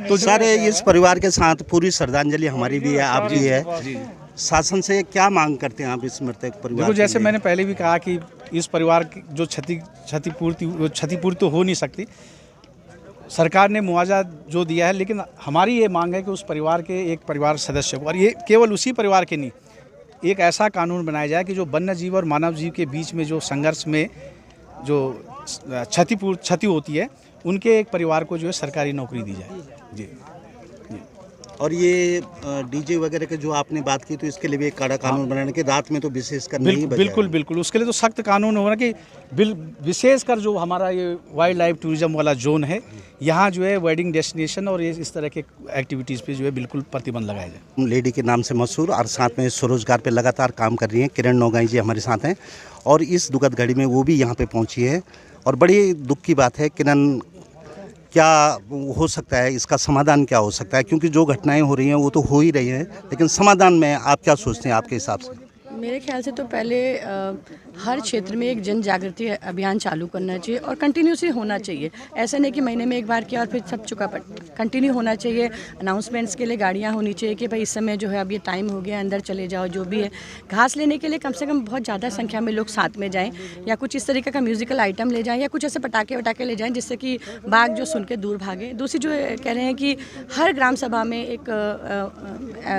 तो सर, इस परिवार के साथ पूरी श्रद्धांजलि हमारी भी है, आप भी है। शासन से क्या मांग करते हैं आप इस मृतक परिवार? देखो, जैसे मैंने पहले भी कहा कि इस परिवार की जो क्षतिपूर्ति तो हो नहीं सकती, सरकार ने मुआवजा जो दिया है, लेकिन हमारी ये मांग है कि उस परिवार के एक परिवार सदस्य को, और ये केवल उसी परिवार के नहीं, एक ऐसा कानून बनाया जाए कि जो वन्य जीव और मानव जीव के बीच में जो संघर्ष में जो क्षति होती है, उनके एक परिवार को जो है सरकारी नौकरी दी जाए। जी। और ये डीजे वगैरह के जो आपने बात की, तो इसके लिए भी एक कड़ा कानून बनाने के, रात में तो विशेषकर नहीं बजाया। बिल्कुल उसके लिए तो सख्त कानून होना कि विशेषकर जो हमारा ये वाइल्ड लाइफ टूरिज्म वाला जोन है, यहाँ जो है वेडिंग डेस्टिनेशन और इस तरह के एक्टिविटीज़ पे जो है बिल्कुल प्रतिबंध लगाया जाए। लेडी के नाम से मशहूर और साथ में स्वरोजगार पे लगातार काम कर रही हैं किरण नौगाई जी हमारे साथ हैं, और इस दुखद घड़ी में वो भी यहाँ पे पहुँची है। और बड़ी दुख की बात है, किरण, क्या हो सकता है, इसका समाधान क्या हो सकता है? क्योंकि जो घटनाएं हो रही हैं वो तो हो ही रही हैं, लेकिन समाधान में आप क्या सोचते हैं आपके हिसाब से? मेरे ख्याल से तो पहले हर क्षेत्र में एक जन जागृति अभियान चालू करना चाहिए और कंटिन्यूसली होना चाहिए। ऐसा नहीं कि महीने में एक बार किया और फिर सब चुका, पर कंटिन्यू होना चाहिए। अनाउंसमेंट्स के लिए गाड़ियाँ होनी चाहिए कि भाई इस समय जो है अब ये टाइम हो गया, अंदर चले जाओ। जो भी है घास लेने के लिए कम से कम बहुत ज़्यादा संख्या में लोग साथ में जाएँ, या कुछ इस तरीके का म्यूज़िकल आइटम ले जाएँ, या कुछ ऐसे पटाखे ले जाएँ जिससे कि बाघ जो सुन के दूर भागे। दूसरी जो कह रहे हैं कि हर ग्राम सभा में एक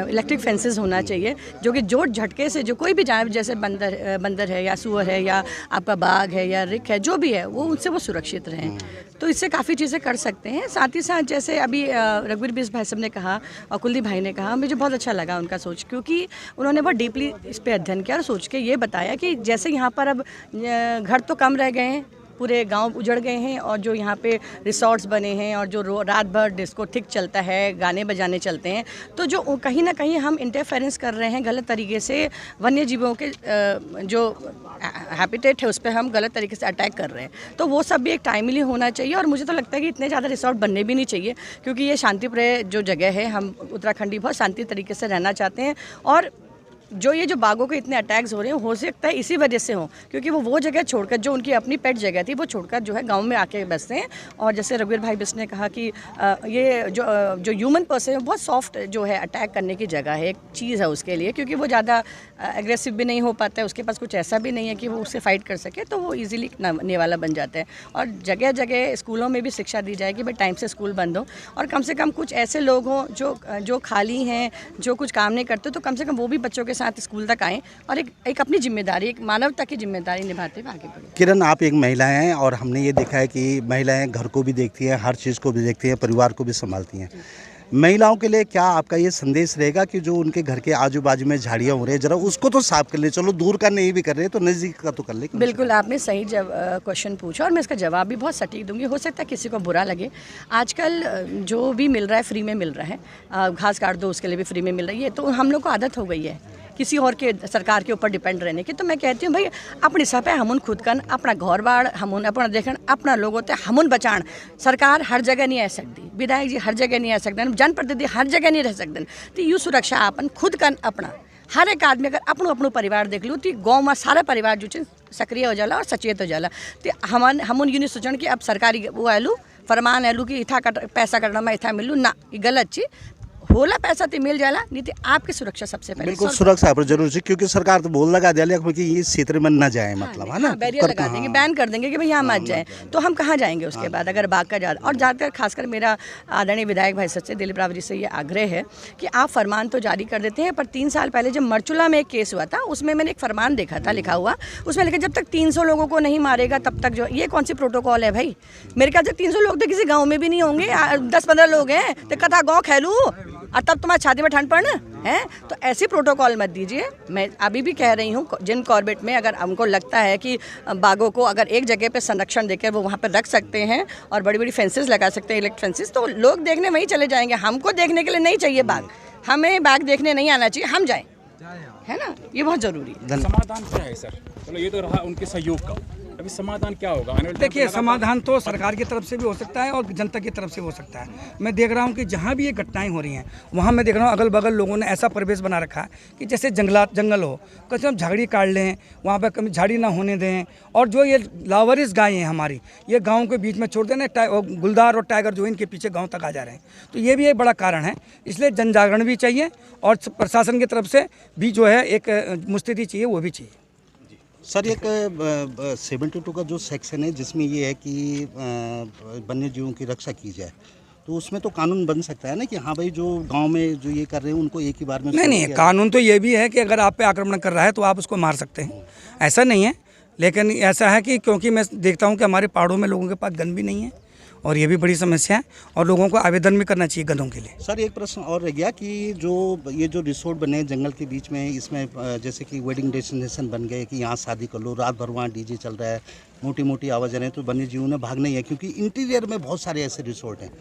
इलेक्ट्रिक फेंसेस होना चाहिए, जो कि जोड़ झटके से जो कोई भी जाए, जैसे बंदर है या सुअर है या आपका बाघ है या रिक है, जो भी है वो उनसे वो सुरक्षित रहें। तो इससे काफ़ी चीज़ें कर सकते हैं। साथ ही साथ जैसे अभी रघुवीर बिस भाई साहब ने कहा और कुलदीप भाई ने कहा, मुझे बहुत अच्छा लगा उनका सोच, क्योंकि उन्होंने बहुत डीपली इस पर अध्ययन किया और सोच के ये बताया कि जैसे यहाँ पर अब घर तो कम रह गए हैं, पूरे गांव उजड़ गए हैं और जो यहाँ पे रिसोर्ट्स बने हैं और जो रात भर डिस्को ठीक चलता है, गाने बजाने चलते हैं, तो जो कहीं ना कहीं हम इंटरफेरेंस कर रहे हैं गलत तरीके से, वन्य जीवों के जो हैबिटेट है उस पर हम गलत तरीके से अटैक कर रहे हैं। तो वो सब भी एक टाइमली होना चाहिए और मुझे तो लगता है कि इतने ज़्यादा रिसोर्ट बनने भी नहीं चाहिए, क्योंकि ये शांतिप्रिय जो जगह है, हम उत्तराखंडी बहुत शांति तरीके से रहना चाहते हैं। और जो ये जो बाघों के इतने अटैक्स हो रहे हैं, हो सकता है इसी वजह से हो, क्योंकि वो जगह छोड़कर, जो उनकी अपनी पेट जगह थी, वो छोड़कर जो है गांव में आके बसते हैं। और जैसे रघुवीर भाई बिस्ट ने कहा कि ये जो ह्यूमन पर्सन है बहुत सॉफ्ट जो है अटैक करने की जगह है, एक चीज़ है उसके लिए, क्योंकि वो ज़्यादा एग्रेसिव भी नहीं हो पाता है, उसके पास कुछ ऐसा भी नहीं है कि वो उससे फाइट कर सके, तो वो ईजिली नने वाला बन जाता है। और जगह जगह स्कूलों में भी शिक्षा दी जाए कि भाई टाइम से स्कूल बंद हो, और कम से कम कुछ ऐसे लोग हों जो खाली हैं, जो कुछ काम नहीं करते, तो कम से कम वो भी बच्चों के साथ स्कूल तक आएँ और एक अपनी जिम्मेदारी, एक मानवता की जिम्मेदारी निभाते हुए आगे बढ़े। किरण, आप एक महिला हैं और हमने ये देखा है कि महिलाएं घर को भी देखती हैं, हर चीज़ को भी देखती हैं, परिवार को भी संभालती हैं। महिलाओं के लिए क्या आपका ये संदेश रहेगा कि जो उनके घर के आजू बाजू में झाड़ियाँ हो रही है, जरा उसको तो साफ कर ले, चलो दूर का नहीं भी कर रहे तो नज़दीक का तो कर ले। बिल्कुल, आपने सही क्वेश्चन पूछा और मैं इसका जवाब भी बहुत सटीक दूंगी। हो सकता है किसी को बुरा लगे, आजकल जो भी मिल रहा है फ्री में मिल रहा है, घास काट दो उसके लिए भी फ्री में मिल रही है, तो हम लोग को आदत हो गई है किसी और के सरकार के ऊपर डिपेंड रहने की। तो मैं कहती हूँ भाई अपनी सपे हमन खुद कन, अपना घर बाड़ हमन अपना देखन, अपना लोग होते हमन बचाण। सरकार हर जगह नहीं आ सकती, विधायक जी हर जगह नहीं आ सकते, जनप्रतिनिधि हर जगह नहीं रह सकते, तो यू सुरक्षा अपन खुद कन अपना हर एक आदमी अगर अपनो परिवार देख लूँ तो गाँव में सारा परिवार जो सक्रिय हो जाला और सचेत हो जाला। तो हमन यूँ नहीं सोचन कि अब सरकारी वो आलू फरमान आलू कि इथा पैसा करना मैं इथा मिलूँ ना, ये गलत चीज़ होला, पैसा तो मिल जाला, नहीं तो आपकी सुरक्षा सबसे पहले। बिल्कुल सुरक्षा पर जरूर है, क्योंकि सरकार तो बोल लगा दिया कि ये क्षेत्र में न जाए, मतलब है ना, बैरियर लगा देंगे, बैन कर देंगे कि भाई यहाँ मत जाए, तो हम कहाँ जाएंगे उसके बाद अगर बाघ का ज़्यादा। और ज़्यादातर खासकर मेरा आदरणीय विधायक भाई सच्चे दिलीप राव जी से ये आग्रह है कि आप फरमान तो जारी कर देते हैं, पर 3 साल पहले जब मरचुला में एक केस हुआ था, उसमें मैंने एक फरमान देखा था लिखा हुआ, उसमें लिखा जब तक 300 लोगों को नहीं मारेगा तब तक जो, ये कौन सी प्रोटोकॉल है भाई? मेरे ख्याल से 300 लोग तो किसी गाँव में भी नहीं होंगे, 10-15 लोग हैं, तो कथा गाँव खेलूँ और तब तुम्हारी छाती में ठंड पड़ना है। तो ऐसी प्रोटोकॉल मत दीजिए। मैं अभी भी कह रही हूँ, जिन कॉर्बेट में अगर हमको लगता है कि बाघों को अगर एक जगह पे संरक्षण देकर वो वहाँ पे रख सकते हैं और बड़ी बड़ी फेंसेस लगा सकते हैं, इलेक्ट्रिक फेंसेस, तो लोग देखने वहीं चले जाएंगे। हमको देखने के लिए नहीं चाहिए बाघ, हमें बाघ देखने नहीं आना चाहिए, हम जाएँ, है ना, ये बहुत ज़रूरी है। समाधान क्या है सर? चलो ये तो रहा उनके सहयोग का, अभी समाधान क्या होगा? देखिए, समाधान तो सरकार की तरफ से भी हो सकता है और जनता की तरफ से हो सकता है। मैं देख रहा हूँ कि जहाँ भी ये घटनाएं हो रही हैं, वहाँ मैं देख रहा हूँ अगल बगल लोगों ने ऐसा परिवेश बना रखा है कि जैसे जंगल हो, कम हम झाड़ी काट लें, वहाँ पर कभी झाड़ी ना होने दें। और जो ये लावारिस गायें हैं हमारी, ये गाँव के बीच में छोड़ देना, गुलदार और टाइगर जो इनके पीछे गाँव तक आ जा रहे हैं, तो ये भी एक बड़ा कारण है। इसलिए जन जागरण भी चाहिए और प्रशासन की तरफ से भी जो है एक मुस्तैदी चाहिए, वो भी चाहिए। सर, एक 72 का जो सेक्शन है जिसमें ये है कि वन्य जीवों की रक्षा की जाए, तो उसमें तो कानून बन सकता है ना कि हाँ भाई जो गांव में जो ये कर रहे हैं उनको एक ही बार में। नहीं, कानून तो ये भी है कि अगर आप पे आक्रमण कर रहा है तो आप उसको मार सकते हैं, ऐसा नहीं है। लेकिन ऐसा है कि क्योंकि मैं देखता हूँ कि हमारे पहाड़ों में लोगों के पास गन भी नहीं है और ये भी बड़ी समस्या है और लोगों को आवेदन भी करना चाहिए गनों के लिए। सर, एक प्रश्न और रह गया कि ये जो रिसोर्ट बने हैं जंगल के बीच में, इसमें जैसे कि वेडिंग डेस्टिनेशन बन गए कि यहाँ शादी कर लो, रात भर वहाँ डीजे चल रहा है, मोटी मोटी आवाज़ें हैं, तो वन्य जीवों ने भागना ही है, क्योंकि इंटीरियर में बहुत सारे ऐसे रिसोर्ट हैं।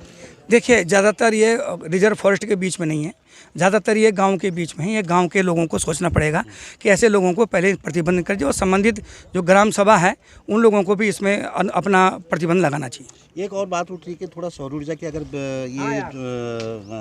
देखिए, ज़्यादातर ये रिजर्व फॉरेस्ट के बीच में नहीं है, ज़्यादातर ये गांव के बीच में है। ये गांव के लोगों को सोचना पड़ेगा कि ऐसे लोगों को पहले प्रतिबंध कर दिए और संबंधित जो ग्राम सभा है उन लोगों को भी इसमें अपना प्रतिबंध लगाना चाहिए। एक और बात उठ रही है कि थोड़ा सौर ऊर्जा की अगर ये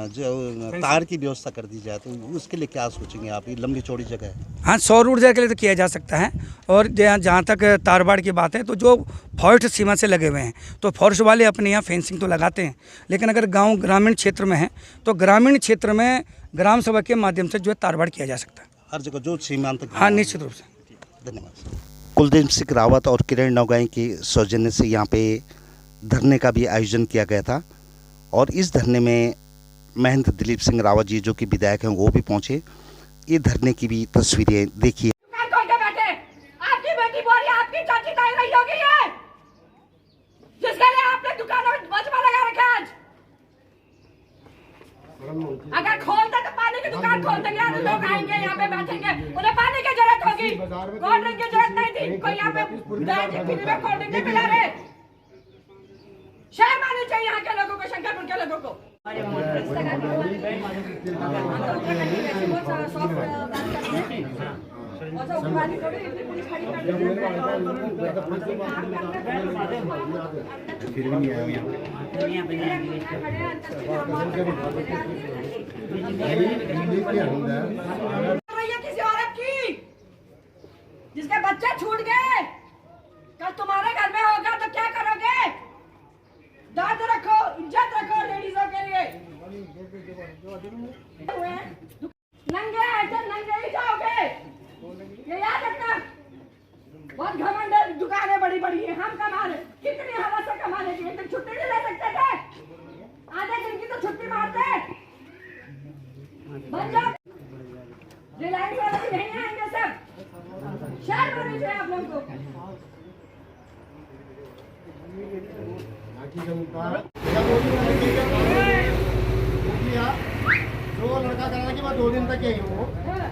जो तार की व्यवस्था कर दी जाए तो उसके लिए क्या सोचेंगे आप? ये लंबी चौड़ी जगह है। हाँ, सौर ऊर्जा के लिए तो किया जा सकता है। और जहाँ तक तारबाड़ की बात है, तो जो फॉरेस्ट सीमा से लगे हुए हैं तो फॉरेस्ट वाले अपने यहाँ फेंसिंग तो लगाते हैं, लेकिन अगर गाँव ग्रामीण क्षेत्र में है तो ग्रामीण क्षेत्र में ग्राम सभा के माध्यम से जो है तारबाड़ किया जा सकता है हर जगह जो सीमांत। हाँ, निश्चित रूप से। धन्यवाद। कुलदीप सिंह रावत और किरण नौगाई के सौजन्य से यहाँ पे धरने का भी आयोजन किया गया था और इस धरने में महंत दिलीप सिंह रावत जी जो कि विधायक हैं वो भी पहुँचे। ये धरने की भी तस्वीरें देखिए। आपकी बेटी बोल रही है आपकी चाची ताई रही होगी ये, जिसके लिए आपने दुकानों में वजमा लगा रखा आज। अगर खोलते तो पानी की दुकान खोल देंगे, लोग आएंगे यहाँ पे बैठेंगे, उन्हें पानी की जरूरत होगी, कोल्ड ड्रिंक की जरूरत नहीं थी। कोई यहाँ पे फ्री में कोल्ड ड्रिंक नहीं पिला रहे। शर्म आनी चाहिए यहाँ के लोगों को, शंकरपुर के लोगों को। किसी औरत की जिसके बच्चे छूट गए, कल तुम्हारे घर में होगा तो क्या करोगे? दाद रखो, इज्जत रखो लेडीजों के लिए। नंगे ऐसे नंगे ही जाओगे, ये याद रखना। बहुत घमंड है, दुकानें बड़ी बड़ी है, हम कमा रहे, कितनी हवा से कमा लेगी। एक दिन छुट्टी नहीं ले सकते थे, आधे दिन की तो छुट्टी मारते। बन जाओ, रिलायंस वाले भी नहीं आएंगे सब। शर्म आनी चाहिए आप लोगों को। जो लड़का कह रहा कि मैं 2 दिन तक यही हूँ,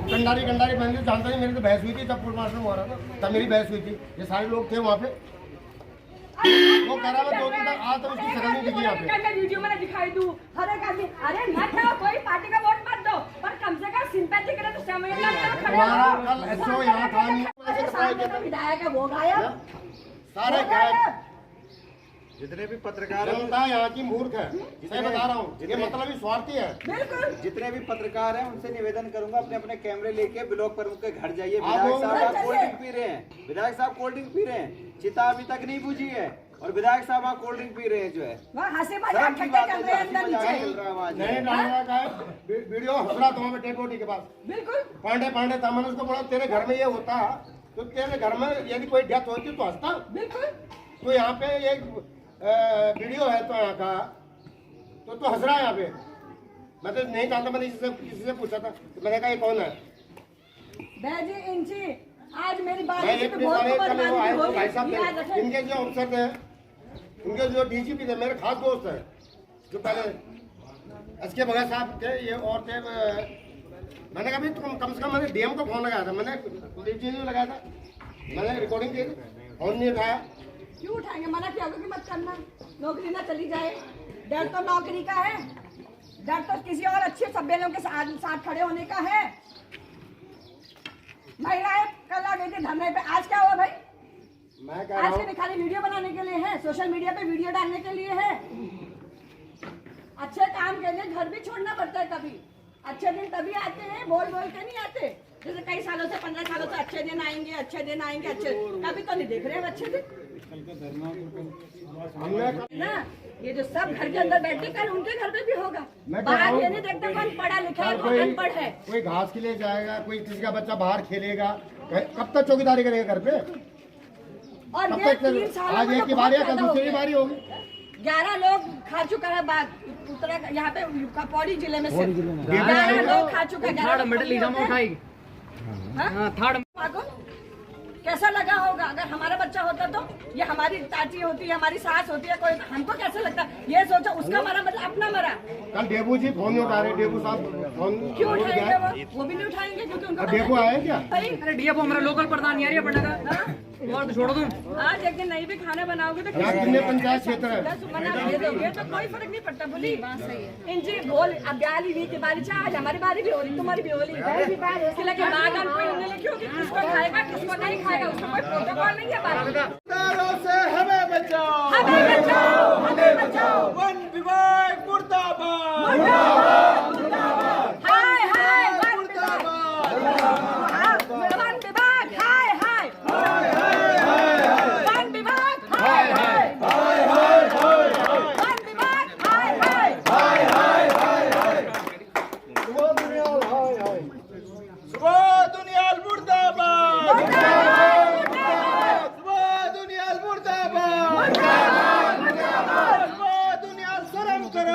कंडारी पहन के जानता नहीं। मेरी तो बहस हुई थी जब पूर्व मार्शल हुआ था, तब मेरी बहस हुई थी। ये सारे लोग थे वहाँ पे, वो कह रहा मैं 2 दिन तक आज तक उसकी शक्ल नहीं दिखी यहाँ पे। मैं वीडियो में दिखाई दूँ हर एक आदमी, अरे मत दो, कोई पार्टी का वोट मत दो, पर कम से कम सिंपैथी करे तो समय खड़े हमारा कल एसओ यहाँ था नहीं, विधायक है वो गायब, सारे गायब। जितने भी पत्रकार जनता यहाँ की मूर्ख है, मैं बता रहा हूँ। ये मतलब ही स्वार्थी है। बिल्कुल। जितने भी पत्रकार हैं उनसे निवेदन करूंगा, अपने अपने कैमरे लेके ब्लॉक प्रमुख के घर जाइए। विधायक साहब आप कोल्ड ड्रिंक पी रहे हैं, विधायक साहब कोल्ड ड्रिंक पी रहे हैं, चिता अभी तक नहीं बुझी है और विधायक साहब आप कोल्ड ड्रिंक पी रहे हैं, जो है हंसी मजाक की बात है, हंसी मजाक चल रहा है वहाँ। नहीं डालने का वीडियो हंसरा था वहाँ पे डेड बॉडी के पास। बिल्कुल। पांडे था, मैंने उसको बोला तेरे घर में ये होता तो तेरे घर में यदि कोई डेथ होती तो हंसता। बिल्कुल। तो यहाँ पे एक वीडियो है तो यहाँ का तो हंस रहा है यहाँ पे। मैं तो नहीं जानता, मैंने किसी से पूछा था, तो मैंने कहा ये कौन है। बैजी इंची आज मेरी बात मैं एक भाई साहब थे, इनके जो अफसर थे, इनके जो डीजीपी थे, मेरे खास दोस्त है, जो पहले एसके भगत साहब थे, ये और थे। मैंने कहा तुम कम से कम, मैंने डीएम को फोन लगाया था, मैंने डीजी नहीं लगाया था, मैंने रिकॉर्डिंग की, फोन नहीं उठाया। क्यों उठाएंगे? मना किया कि मत करना, नौकरी ना चली जाए। डर तो नौकरी का है, डर तो किसी और अच्छे सभ्य लोगों के साथ खड़े होने का है। महिलाएं कल आ गई थी धरने पे, आज क्या हुआ भाई? मैं कह आज के खाली वीडियो बनाने के लिए है, सोशल मीडिया पे वीडियो डालने के लिए है। अच्छे काम के लिए घर भी छोड़ना पड़ता है कभी। अच्छे दिन तभी आते हैं, बोल के नहीं आते। जैसे कई सालों से 15 सालों से अच्छे दिन आएंगे, कभी तो नहीं देख रहे हैं अच्छे दिन ना। ये जो सब घर के अंदर बैठे, कल उनके घर पे भी होगा। बाहर ये नहीं देखते कौन पढ़ा लिखा है, कौन अनपढ़ है। कोई घास के लिए जाएगा, कोई किसी का बच्चा बाहर खेलेगा, कब तक चौकीदारी करेगा घर पे? और ये 3 साल आज एक की बारी है, कल दूसरी बारी होगी। 11 लोग खा चुका है बाघ उत्तराखंड, यहाँ पे पौड़ी जिले में से 11 लोग खा चुका है। कैसा लगा होगा अगर हमारा बच्चा होता तो? ये हमारी चाची होती है, हमारी सास होती है, कोई हमको कैसे लगता? ये सोचो उसका मरा मतलब अपना मरा। कल डेबू जी फोन नहीं उठा रहे, डेबू साहब फोन क्यों उठाएंगे? वो भी नहीं उठाएंगे क्योंकि उनको डेबू आए क्या? अरे डेबू हमारा लोकल प्रधान नहीं आ रही है पढ़ने का, और छोड़ो तुम। आज एक दिन नहीं भी खाना बनाओगे तो कितने पंचायत क्षेत्र है, 10 मना दे दोगे तो कोई फर्क नहीं पड़ता। बोली इंजी बोल, अब ब्याली हुई बारी चाह, आज हमारी बारी भी हो रही, तुम्हारी भी हो रही। क्यों? किसको खाएगा किसको नहीं खाएगा, उसको कोई प्रोटोकॉल नहीं है। से हमें बचाओ, हमें बचाओ, हमें बचाओ। वन विभाग मुर्दाबाद, हाय हाय वन विभाग, वन विभाग हाय हाय, वन विभाग हाय हाय, वन विभाग हाय हाय, सुबह दुनियाल मुर्दाबाद, सुबह दुनियाल मुर्दाबाद, सुबह दुनियाल शर्म करो।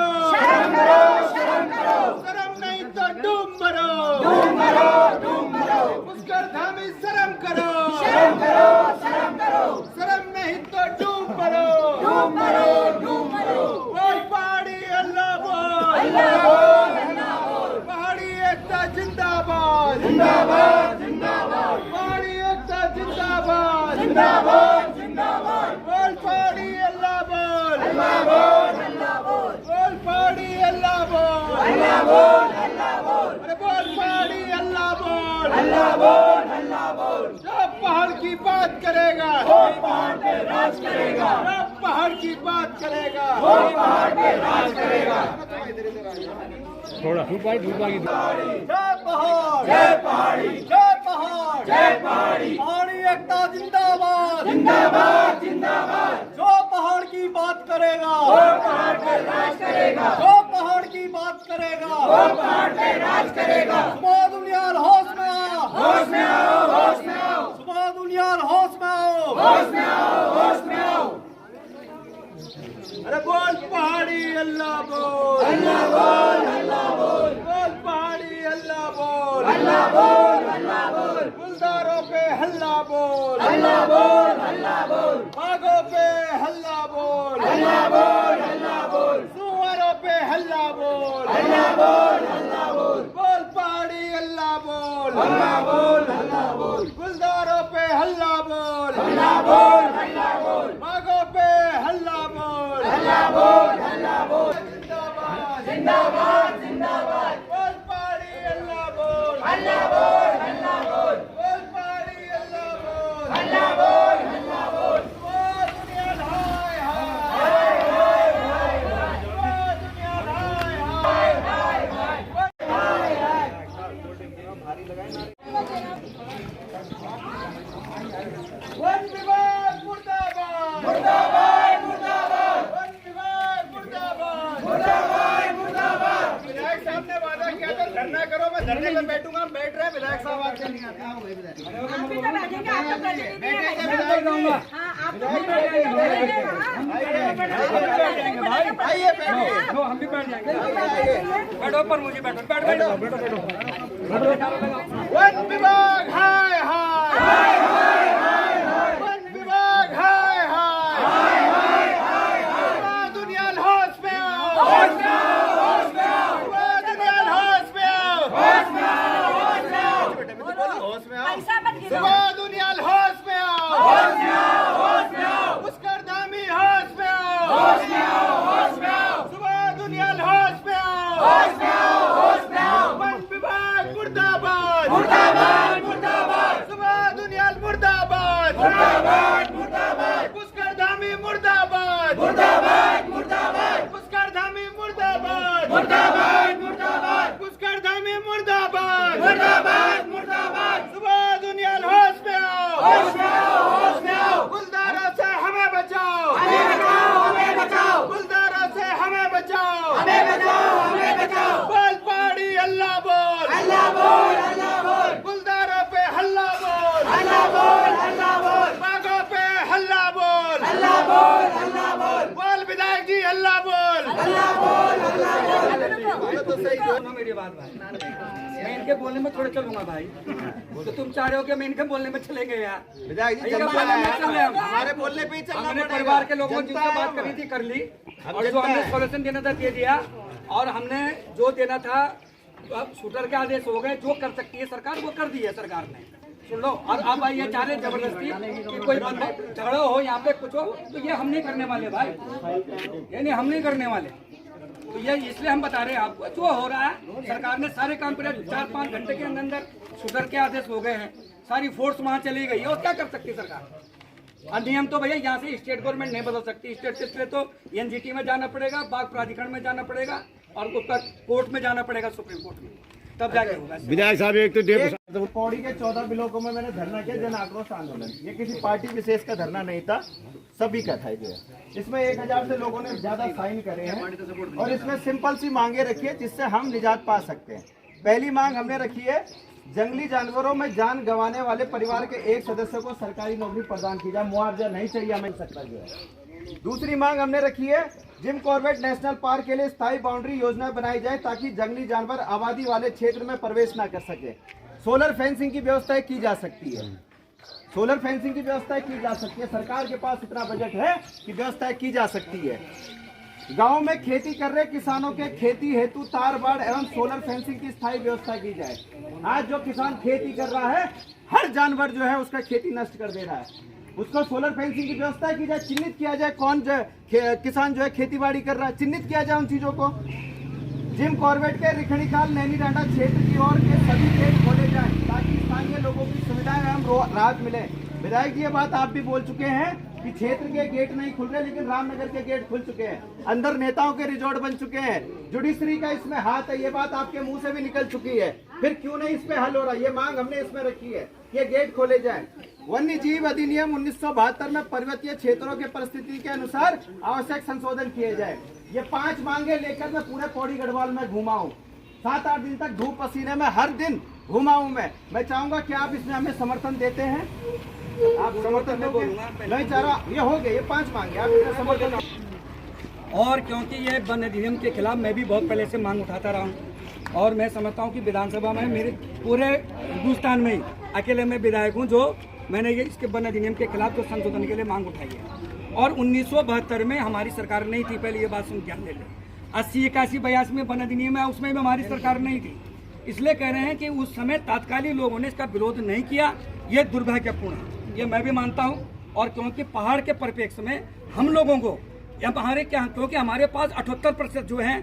जिंदाबाद जिंदाबाद बोल पहाड़ी अल्लाह बोल अल्लाह बोल अल्लाह बोल बोल पहाड़ी अल्लाह बोल अल्लाह बोल अल्लाह बोल अरे बोल पहाड़ी अल्लाह बोल अल्लाह बोल अल्लाह बोल जो पहाड़ की बात करेगा वो पहाड़ पे राज करेगा जो पहाड़ की बात करेगा वो पहाड़ पे राज करेगा थोड़ा जय पहाड़ जय पहाड़ी जय पहाड़ जय पहाड़ी पहाड़ी एकता जिंदाबाद जिंदाबाद जिंदाबाद जो पहाड़ की बात करेगा वो पहाड़ पे राज करेगा जो पहाड़ की बात करेगा वो पहाड़ पे राज करेगा सुबह दुनियार होश में आओ होश में आओ होश में आओ सुबह दुनियार होश में आओ होश में आओ होश में आओ अरे बोल पहाड़ी अल्लाह बोल अल्लाह बोल अल्लाह बोल बोल पहाड़ी अल्लाह बोल अल्लाह बोल अल्लाह बोल गुलदारों पे हल्ला बोल अल्लाह बोल अल्लाह बोल बागों पे हल्ला बोल अल्लाह बोल अल्लाह बोल सुअरों पे हल्ला बोल अल्लाह बोल अल्लाह बोल बोल पहाड़ी अल्लाह बोल अल्लाह बोल अल्लाह बोल गुलदारों पे हल्ला बोल अल्लाह बोल अल्लाह बोल बागों पे हल्ला बोल अल्लाह बोल अल्लाह बोल जिंदाबाद जिंदाबाद जिंदाबाद बोल पहाड़ी अल्लाह बोल अल्लाह बोल अल्लाह बोल बोल पहाड़ी अल्लाह बोल अल्लाह बोल अल्लाह बोल बोल दुनिया हाय हाय हाय हाय हाय बोल दुनिया हाय हाय हाय हाय हाय हाय वन विभाग मुर्दाबाद मुर्दाबाद मुर्दाबाद वन विभाग मुर्दाबाद मुर्दाबाद मुर्दाबाद विधायक साहब ने वादा किया था धरना करो मैं धरने पे बैठूंगा हम बैठ रहे हैं विधायक साहब आज नहीं आते हैं आप भी तो बैठेंगे आप तो प्रतिनिधि हैं हाँ आप तो आइए बैठो हम भी बैठ जाएंगे बैठो पर मुझे बैठो बैठ बैठो वन विभाग हाय हाय हाय हाय हाय वन विभाग हाय हाय हाय हाय हाय हाय दुनिया होश में आओ होश में आओ होश में आओ दुनिया होश में आओ होश में आओ होश में आओ होश में आओ सुबह दुनिया होश में आओ होश में आओ होश में आओ पुष्कर धामी होश में आओ होश में आओ होश में आओ सुबह दुनिया होश में आओ होश में आओ होश में आओ वन विभाग मुर्दाबाद मुर्दाबाद मुर्दाबाद सुबह दुनिया मुर्दाबाद मुर्दाबाद मुर्दाबाद पुष्कर धामी मुर्दाबाद मुर्दाबाद मुर्दाबाद पुष्कर धामी मुर्दाबाद मुर्दाबाद मुर्दाबाद पुष्कर धामी मुर्दाबाद मुर्दाबाद मुर्दाबाद सुबह दुनिया होश में आओ होश में आओ होश में आओ गुलदारों से हमें बचाओ हमें बचाओ हमें बचाओ गुलदारों से हमें बचाओ हमें बचाओ हमें बचाओ बोल पहाड़ी अल्लाह बोल अल्लाह बोल अल्लाह बोल गुलदारों पे हल्ला बोल अल्लाह बोल अल्लाह बोल बागों पे हल्ला बोल अल्लाह बोल अल्लाह बोल बोल विधायक जी अल्लाह बोल अल्लाह बोल अल्लाह बोल तो सही सुनो मेरी बात भाई मैं इनके बोलने में थोड़ा चलूंगा भाई तो तुम चाह रहे हो कि मैं इनके बोलने में चले गए यार विधायक जी हमारे बोलने पे ही चलना पड़ेगा परिवार के लोगों जिनसे बात करनी थी कर ली और जो हमने सॉल्यूशन देना था दे दिया और हमने जो देना था अब शूटर के आदेश हो गए जो कर सकती है सरकार वो कर दी है सरकार ने सुन लो और अब ये चाह रहे जबरदस्ती कि कोई झगड़ा हो यहाँ पे कुछ हो तो ये हम नहीं करने वाले भाई ये नहीं हम नहीं करने वाले तो ये इसलिए हम बता रहे हैं आपको जो हो रहा है सरकार ने सारे काम करे 4-5 घंटे के अंदर शूटर के आदेश हो गए हैं सारी फोर्स वहाँ चली गई है और क्या कर सकती है सरकार और नियम तो भैया यहाँ से स्टेट गवर्नमेंट नहीं बदल सकती स्टेट से तो एनजीटी में जाना पड़ेगा बाघ प्राधिकरण में जाना पड़ेगा और उसका कोर्ट में जाना पड़ेगा सुप्रीम कोर्ट में तब जाके होगा विधायक साहब एक तो पौड़ी के 14 ब्लॉकों में मैंने धरना किया जन आक्रोश आंदोलन ये किसी पार्टी विशेष का धरना नहीं था सभी का था ये इसमें 1000 से लोगों ने ज्यादा साइन करे हैं और इसमें सिंपल सी मांगे रखी है जिससे हम निजात पा सकते हैं पहली मांग हमने रखी है जंगली जानवरों में जान गंवाने वाले परिवार के एक सदस्य को सरकारी नौकरी प्रदान की जाए मुआवजा नहीं चाहिए हमें सकता जो है दूसरी मांग हमने रखी है जिम कॉर्बेट नेशनल पार्क के लिए स्थायी बाउंड्री योजना बनाई जाए ताकि जंगली जानवर आबादी वाले क्षेत्र में प्रवेश न कर सके सोलर फेंसिंग की व्यवस्था की जा सकती है सोलर फेंसिंग की व्यवस्था की जा सकती है सरकार के पास इतना बजट है कि व्यवस्था की जा सकती है गांव में खेती कर रहे किसानों के खेती हेतु तार बाड़ एवं सोलर फेंसिंग की स्थायी व्यवस्था की जाए आज जो किसान खेती कर रहा है हर जानवर जो है उसका खेती नष्ट कर दे रहा है उसको सोलर फेंसिंग की व्यवस्था की जाए, चिन्हित किया जाए कौन जो किसान जो है खेती बाड़ी कर रहा है, चिन्हित किया जाए उन चीज़ों को। जिम कॉर्बेट के रिखणी खाल नैनी डांडा क्षेत्र की ओर के सभी गेट खोले जाएं ताकि स्थानीय लोगों की सुविधाएं एवं राहत मिले। विधायक जी ये बात आप भी बोल चुके हैं कि क्षेत्र के गेट नहीं खुल रहे, लेकिन रामनगर के गेट खुल चुके हैं, अंदर नेताओं के रिजॉर्ट बन चुके हैं, जुडिशरी का इसमें हाथ है, ये बात आपके मुंह से भी निकल चुकी है। फिर क्यों नहीं इस पे हल हो रहा? ये मांग हमने इसमें रखी है, ये गेट खोले जाए। वन्य जीव अधिनियम 1972 में पर्वतीय क्षेत्रों के परिस्थिति के अनुसार आवश्यक संशोधन किए जाए। ये 5 मांगे लेकर मैं पूरे पौड़ी गढ़वाल में घूमा हूँ, 7-8 दिन तक धूप पसीने में हर दिन घूमा हूँ मैं चाहूंगा कि आप इसमें हमें समर्थन देते हैं। आप समर्थन नहीं चाह रहा, ये हो गए, ये 5 मांगे आप इसमें समर्थन। और क्योंकि ये वन अधिनियम के खिलाफ मैं भी बहुत पहले से मांग उठाता रहा हूँ, और मैं समझता हूँ कि विधानसभा में मेरे पूरे हिंदुस्तान में ही अकेले मैं विधायक हूँ जो मैंने ये इसके वन अधिनियम के खिलाफ जो संशोधन के लिए मांग उठाई है। और 1972 में हमारी सरकार नहीं थी, पहले ये बात सुन ध्यान ले लें। 80, 81, 82 में वन अधिनियम है, उसमें भी हमारी सरकार नहीं थी। इसलिए कह रहे हैं कि उस समय तात्कालिक लोगों ने इसका विरोध नहीं किया, ये दुर्भाग्यपूर्ण है, ये मैं भी मानता हूँ। और क्योंकि पहाड़ के परिप्रेक्ष्य में हम लोगों को हमारे क्या, क्योंकि हमारे पास 78% जो है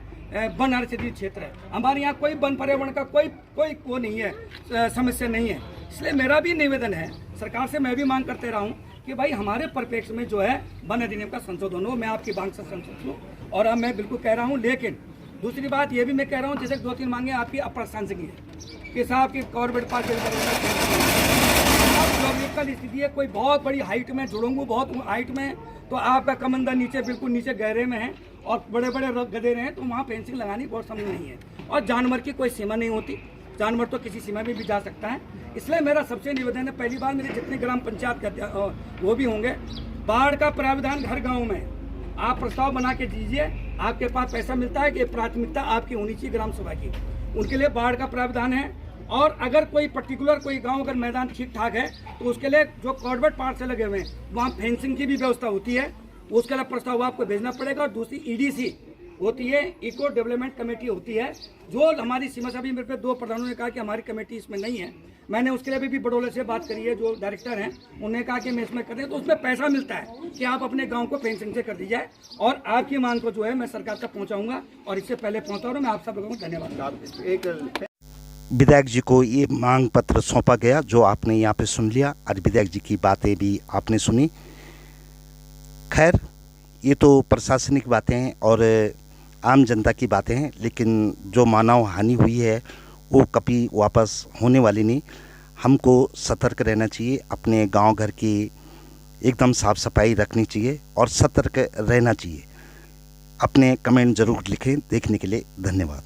वन आरक्षित क्षेत्र है, हमारे यहाँ कोई वन पर्यावरण का कोई वो नहीं है, समस्या नहीं है। इसलिए मेरा भी निवेदन है सरकार से, मैं भी मांग करते रहा हूँ कि भाई हमारे परिप्रेक्ष्य में जो है वन अधिनियम का संशोधन हो। मैं आपकी मांग से संतुष्ट हूँ और अब मैं बिल्कुल कह रहा हूँ। लेकिन दूसरी बात ये भी मैं कह रहा हूँ, जैसे 2-3 मांगे आपकी अप्रासंगिक है कि साहब की कॉर्बेट पार्क लॉजिकल स्थिति है, कोई बहुत बड़ी हाइट में जुड़ूंगा, बहुत हाइट में, तो आपका कमंदा नीचे बिल्कुल नीचे गहरे में है और बड़े बड़े गधेरे हैं, तो वहाँ फेंसिंग लगानी बहुत संभव नहीं है। और जानवर की कोई सीमा नहीं होती, जानवर तो किसी सीमा में भी जा सकता है। इसलिए मेरा सबसे निवेदन है, पहली बार मेरे जितने ग्राम पंचायत के वो भी होंगे, बाढ़ का प्रावधान हर गाँव में आप प्रस्ताव बना के दीजिए, आपके पास पैसा मिलता है कि प्राथमिकता आपकी होनी चाहिए ग्राम सभा की, उनके लिए बाढ़ का प्रावधान है। और अगर कोई पर्टिकुलर कोई गांव अगर मैदान ठीक ठाक है तो उसके लिए जो कॉर्बेट पार्क से लगे हुए हैं वहाँ फेंसिंग की भी व्यवस्था होती है, उसके लिए प्रस्ताव आपको भेजना पड़ेगा। और दूसरी EDC होती है, इको डेवलपमेंट कमेटी होती है, जो हमारी सीमा से भी मेरे पे 2 प्रधानों ने कहा कि हमारी कमेटी इसमें नहीं है, मैंने उसके लिए भी बडोले से बात करी है, जो डायरेक्टर हैं उन्होंने कहा कि मैं इसमें कर दें, तो उसमें पैसा मिलता है कि आप अपने गांव को फेंसिंग से कर दीजिए। और आपकी मांग को जो है मैं सरकार तक पहुंचाऊंगा और इससे पहले पहुंचा रहा हूँ। मैं आप सब लोगों को धन्यवाद। विधायक जी को ये मांग पत्र सौंपा गया, जो आपने यहाँ पे सुन लिया, और विधायक जी की बातें भी आपने सुनी। खैर, ये तो प्रशासनिक बातें हैं और आम जनता की बातें हैं, लेकिन जो मानव हानि हुई है वो कभी वापस होने वाली नहीं। हमको सतर्क रहना चाहिए, अपने गांव घर की एकदम साफ सफाई रखनी चाहिए और सतर्क रहना चाहिए। अपने कमेंट ज़रूर लिखें। देखने के लिए धन्यवाद।